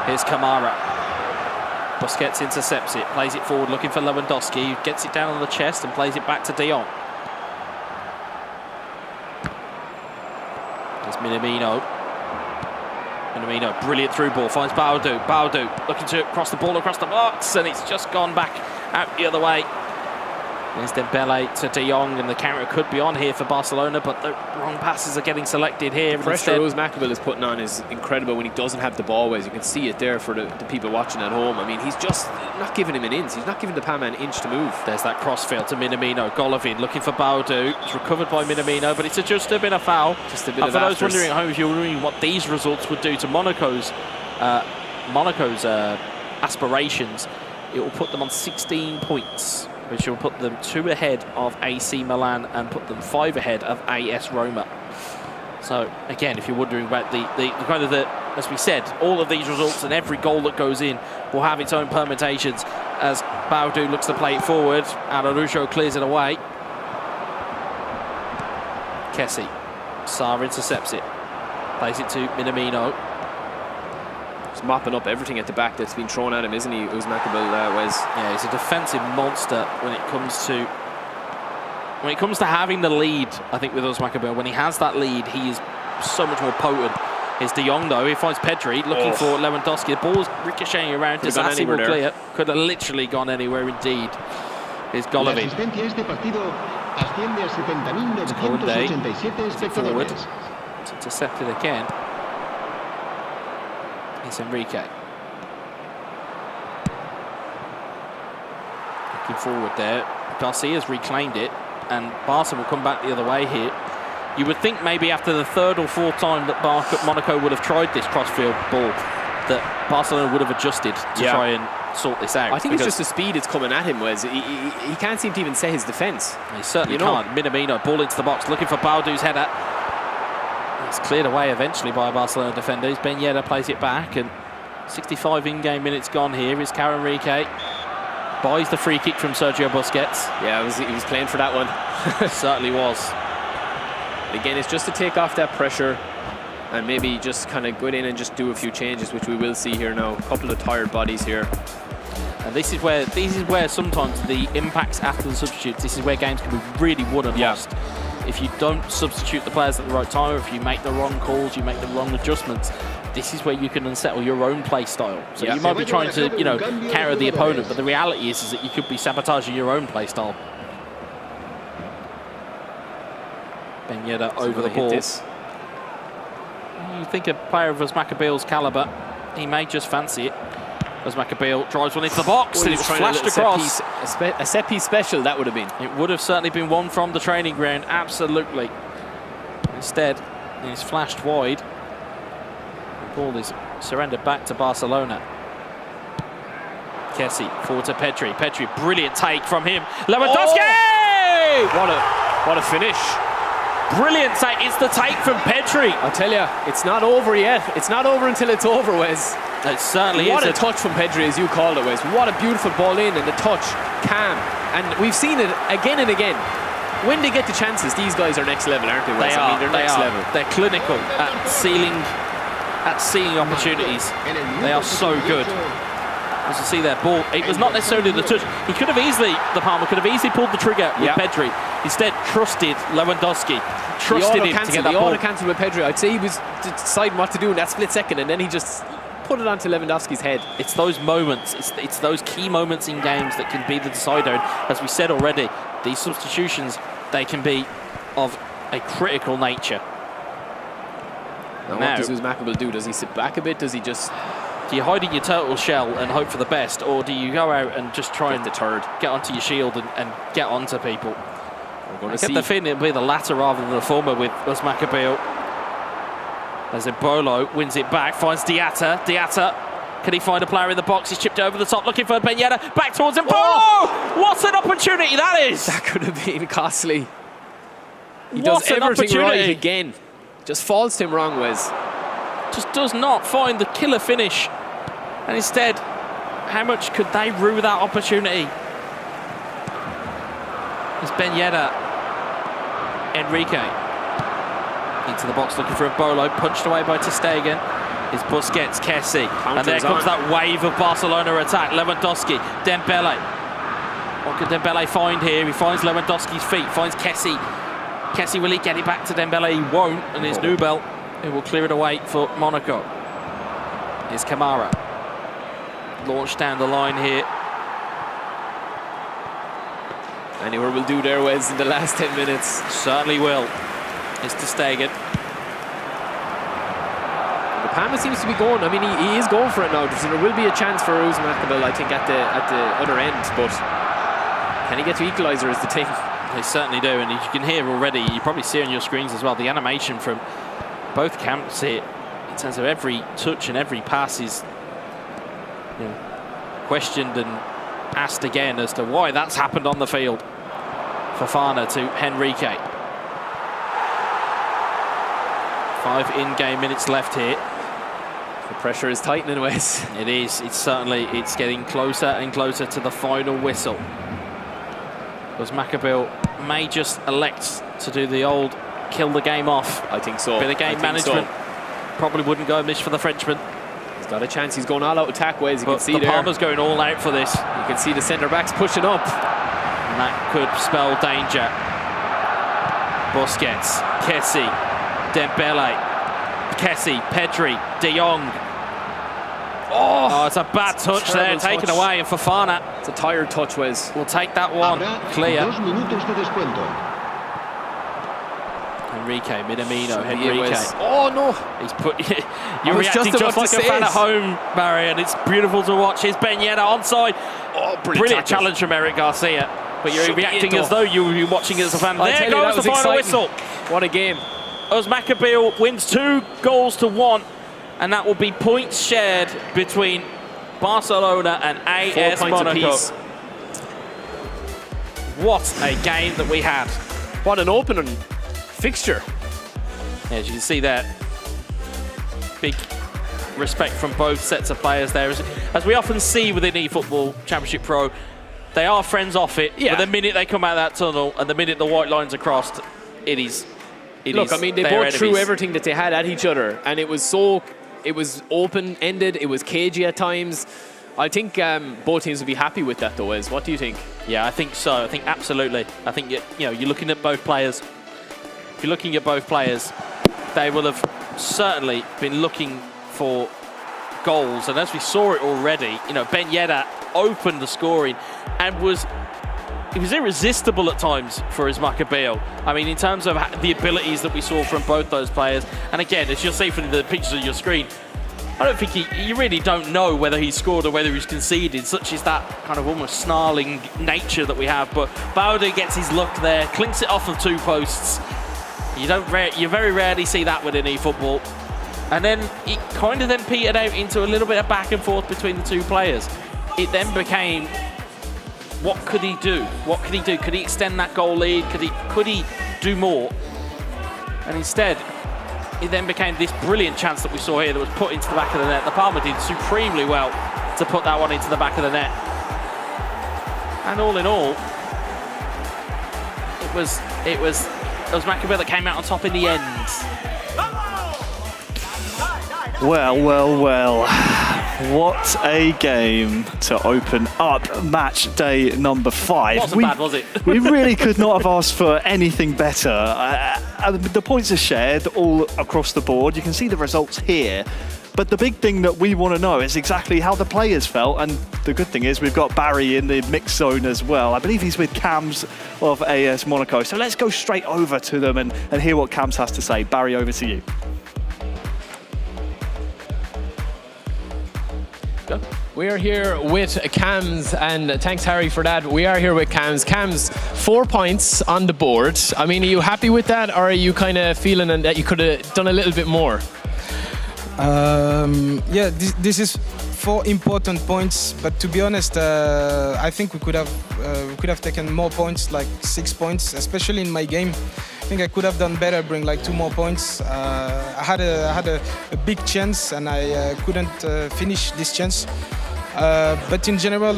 Here's Kamara. Busquets intercepts it, plays it forward, looking for Lewandowski, who gets it down on the chest and plays it back to De Jong. There's Minamino. Minamino, brilliant through ball, finds Baudu. Baudu looking to cross the ball across the box, and it's just gone back out the other way. There's Dembele to De Jong, and the counter could be on here for Barcelona, but the wrong passes are getting selected here. The pressure Uzmakabil is putting on is incredible when he doesn't have the ball. Ways you can see it there for the people watching at home. I mean, he's just not giving him an inch. He's not giving the Palma an inch to move. There's that crossfield to Minamino. Golovin looking for Baudu. It's recovered by Minamino, but it's just been a foul. Just a bit of for those wondering at home, if you're wondering what these results would do to Monaco's aspirations, it will put them on 16 points, which will put them 2 ahead of AC Milan and put them 5 ahead of AS Roma. So again, if you're wondering about the kind of as we said, all of these results and every goal that goes in will have its own permutations. As Baudu looks to play it forward, Araujo clears it away. Kessie, Sarr intercepts it, plays it to Minamino. He's mopping up everything at the back that's been thrown at him, isn't he, Uzmakabil, Wes? Yeah, he's a defensive monster when it comes to having the lead. I think with Uzmakabil, when he has that lead, he is so much more potent. Here's De Jong though. He finds Pedri looking for Lewandowski. The ball's ricocheting around. Disassi will clear. Could have literally gone anywhere indeed. Here's Golovin. Forward. It's intercepted again. It's Enrique. Looking forward there. Garcia's reclaimed it, and Barca will come back the other way here. You would think maybe after the 3rd or 4th time that Monaco would have tried this crossfield ball, that Barcelona would have adjusted to try and sort this out. I think it's just the speed it's coming at him, Wes. He can't seem to even set his defence. He certainly can't. Minamino, ball into the box, looking for Baudu's header. It's cleared away eventually by a Barcelona defender. Ben Yedder plays it back, and 65 in-game minutes gone here is Karen Enrique. Buys the free kick from Sergio Busquets. Yeah, he was playing for that one. Certainly was. Again, it's just to take off that pressure and maybe just kind of go in and just do a few changes, which we will see here now. A couple of tired bodies here. And this is where sometimes the impacts after the substitutes, this is where games can be really won and lost. If you don't substitute the players at the right time, or if you make the wrong calls, you make the wrong adjustments, this is where you can unsettle your own play style. So you might be trying to, counter the opponent, but the reality is that you could be sabotaging your own play style. Ben Yedder over the ball. You think a player of Uzmakabil's calibre, he may just fancy it. Uzmakabil drives one into the box, and it's flashed across. A set piece special, that would have been. It would have certainly been one from the training ground, absolutely. Instead, it's flashed wide. The ball is surrendered back to Barcelona. Kessie forward to Pedri. Pedri, brilliant take from him. Lewandowski! Oh! What a finish. Brilliant take. It's the take from Pedri. I tell you, it's not over yet. It's not over until it's over, Wes. It certainly What a touch from Pedri, as you called it, Wes. What a beautiful ball in, and the touch, calm. And we've seen it again and again. when they get the chances, these guys are next level, aren't they, Wes? They are. They're they next are. level. They're clinical at sealing opportunities. They are so good. As you see there, ball. It was not necessarily the touch. He could have easily, the Palmer could have easily pulled the trigger with Pedri. Instead, trusted Lewandowski. Trusted him to get that ball. He auto-cancelled with Pedri. I'd say he was deciding what to do in that split second, and then he just put it onto Lewandowski's head. It's those moments. It's those key moments in games that can be the decider. And as we said already, these substitutions, they can be of a critical nature. Now, what does Uzmakabel do? Does he sit back a bit? Does he just... Do you hide in your turtle shell and hope for the best, or do you go out and just try and get onto your shield and get onto people? I get the feeling it'll be the latter rather than the former with Uzmakabel. As Embolo wins it back, finds Diatta. Diatta, can he find a player in the box? He's chipped over the top, looking for Ben Yedder. Back towards Embolo! Oh! What an opportunity that is! That could have been costly. He does everything right again. Just falls to him wrong, Wes. Just does not find the killer finish. And instead, how much could they rue that opportunity? It's Ben Yedder. Enrique. Into the box looking for a Bolo. Punched away by ter Stegen. It's Busquets, Kessie. And there comes that wave of Barcelona attack. Lewandowski, Dembele. What could Dembele find here? He finds Lewandowski's feet, finds Kessie. Kessie, will he get it back to Dembele? He won't. And it's Nubel who will clear it away for Monaco. Here's Kamara. Launched down the line here. Anywhere will do there, Wes, in the last 10 minutes. Certainly will. It's ter Stegen. The Palma seems to be going. I mean, he is going for it now. So there will be a chance for Uzmakabel, I think, at the other end. But can he get to equaliser is the thing. They certainly do, and you can hear already, you probably see on your screens as well, the animation from both camps here in terms of every touch and every pass is questioned and asked again as to why that's happened on the field. Fofana to Henrique. 5 in-game minutes left here. The pressure is tightening, Wes. It is. It's getting closer and closer to the final whistle. Uzmakabel may just elect to do the old kill the game off. I think so. Bit of game management. Probably wouldn't go amiss for the Frenchman. He's got a chance. He's going all out attack, Wes. You can see the Palmer's going all out for this. You can see the centre-backs pushing up. And that could spell danger. Busquets, Kessie, Dembele, Kessie, Pedri, De Jong. Oh, it's a bad touch there, taken away, and Fofana. It's a tired touch, Wes. We'll take that one. Clear. Enrique, Minamino, Henrique. Oh no! He's put. You're reacting just like a fan at home, Barry, and it's beautiful to watch. Here's Ben Yedder onside. Oh, brilliant challenge from Eric Garcia. But you're reacting as though you were watching as a fan. There goes the final whistle. What a game. Uzmakabel wins 2 goals to 1, and that will be points shared between Barcelona and AS Monaco. What a game that we had. What an opening fixture. As you can see there, big respect from both sets of players there. As we often see within eFootball Championship Pro, they are friends off it, but the minute they come out of that tunnel and the minute the white lines are crossed, it is. Look, I mean, they both threw everything that they had at each other, and it was open-ended, it was cagey at times. I think both teams will be happy with that, though, Wes. What do you think? Yeah, I think so. I think absolutely. I think you're looking at both players. If you're looking at both players, they will have certainly been looking for goals, and as we saw it already, Ben Yedder opened the scoring and was irresistible at times for Uzmakabel. I mean, in terms of the abilities that we saw from both those players, and again, as you'll see from the pictures on your screen, I don't think you really don't know whether he scored or whether he's conceded. Such is that kind of almost snarling nature that we have. But Bauder gets his luck there, clinks it off of 2 posts. You very rarely see that within eFootball. And then it kind of then petered out into a little bit of back and forth between the 2 players. It then became, what could he do? What could he do? Could he extend that goal lead? Could he do more? And instead, it then became this brilliant chance that we saw here that was put into the back of the net. The Palmer did supremely well to put that one into the back of the net. And all in all, it was Maccabi that came out on top in the end. Well. What a game to open up match day number 5. Wasn't bad, was it? We really could not have asked for anything better. The points are shared all across the board. You can see the results here. But the big thing that we want to know is exactly how the players felt. And the good thing is we've got Barry in the mix zone as well. I believe he's with Cams of AS Monaco. So let's go straight over to them and hear what Cams has to say. Barry, over to you. We are here with Cams, and thanks, Harry, for that. We are here with Cams. Cams, 4 points on the board. I mean, are you happy with that, or are you kind of feeling that you could have done a little bit more? Yeah, this is 4 important points, but to be honest, I think we could have taken more points, like 6 points, especially in my game. I think I could have done better, bring like 2 more points. I had a big chance and I couldn't finish this chance. But in general,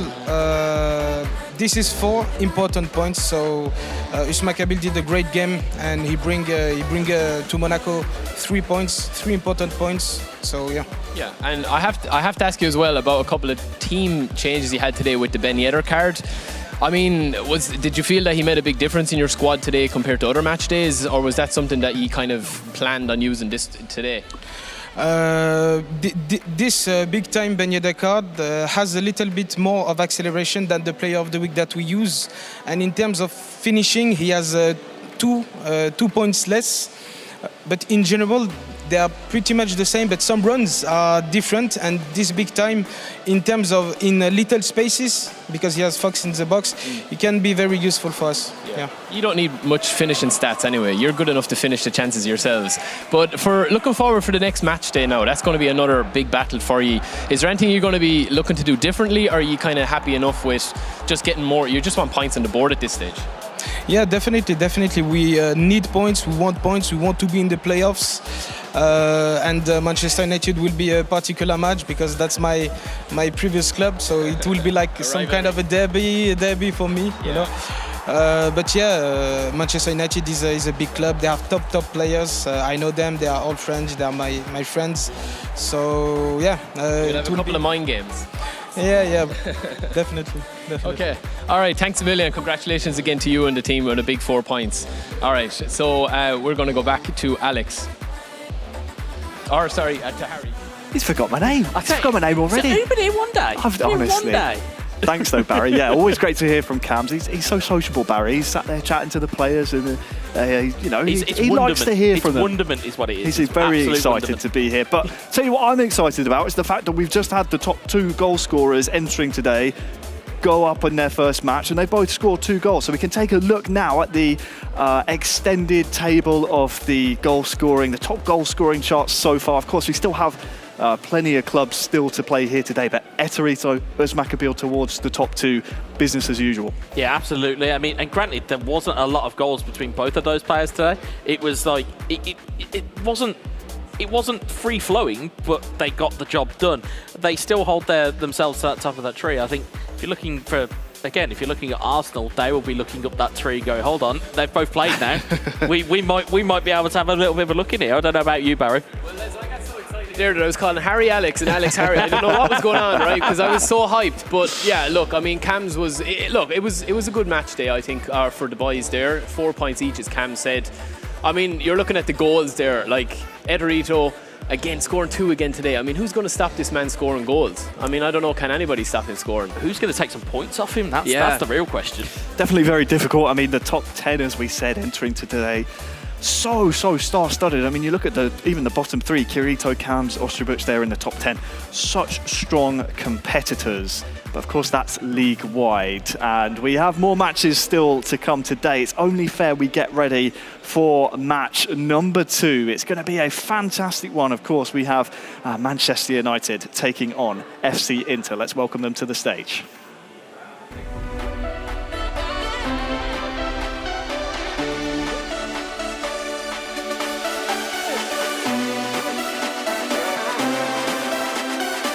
this is 4 important points. So Maccabi did a great game and he bring to Monaco 3 points, 3 important points. So yeah. Yeah, and I have to ask you as well about a couple of team changes you had today with the Ben Yedder card. I mean, did you feel that he made a big difference in your squad today compared to other match days, or was that something that you kind of planned on using this today? This big time Ben Yedder card has a little bit more of acceleration than the player of the week that we use, and in terms of finishing, he has 2 points less. But in general, they are pretty much the same, but some runs are different. And this big time, in terms of in little spaces, because he has Fox in the box, he can be very useful for us. Yeah. You don't need much finishing stats anyway. You're good enough to finish the chances yourselves. But for looking forward for the next match day now, that's going to be another big battle for you. Is there anything you're going to be looking to do differently, or are you kind of happy enough with just getting more? You just want points on the board at this stage? Yeah, definitely. We need points. We want points. We want to be in the playoffs. And Manchester United will be a particular match because that's my previous club. So it will be like some kind of a derby for me, you know. But yeah, Manchester United is a big club. They have top players. I know them. They are all friends. They are my friends. So yeah, you'll have a couple of mind games. Yeah, definitely. Okay. All right. Thanks a million. Congratulations again to you and the team on a big 4 points. All right. So we're going to go back to Alex. Or sorry, to Harry. He's forgot my name. I forgot my name already. He's been here one day. Honestly. Thanks though, Barry. Yeah, always great to hear from Cams. He's so sociable, Barry. He's sat there chatting to the players, and he likes to hear from them. Wonderment is what it is. He's very excited to be here. But tell you what I'm excited about is the fact that we've just had the top 2 goal scorers entering today go up in their first match, and they both scored 2 goals. So we can take a look now at the extended table of the goal scoring, the top goal scoring charts so far. Of course, we still have plenty of clubs still to play here today, but Eterito as Maccabi towards the top 2, business as usual. Yeah, absolutely. I mean, and granted, there wasn't a lot of goals between both of those players today. It was like it wasn't free flowing, but they got the job done. They still hold themselves to the top of that tree. I think if you're looking at Arsenal, they will be looking up that tree going, hold on, they've both played now. we might be able to have a little bit of a look in here. I don't know about you, Barry. Well, Les, I got so excited there that I was calling Harry Alex and Alex Harry. I didn't know what was going on, right? Because I was so hyped. But yeah, look, I mean, Cams was it was a good match day, I think, for the boys there. 4 points each, as Cam said. I mean, you're looking at the goals there, like Eterito again scoring 2 again today. I mean, who's going to stop this man scoring goals? I mean, I don't know, can anybody stop him scoring? Who's going to take some points off him? That's the real question. Definitely very difficult. I mean, the top 10, as we said, entering to today, so star-studded. I mean, you look at even the bottom 3, Kirito, Cams, Ostrobuch, they're in the top 10. Such strong competitors. But of course, that's league-wide. And we have more matches still to come today. It's only fair we get ready for match number 2. It's going to be a fantastic one. Of course, we have Manchester United taking on FC Inter. Let's welcome them to the stage.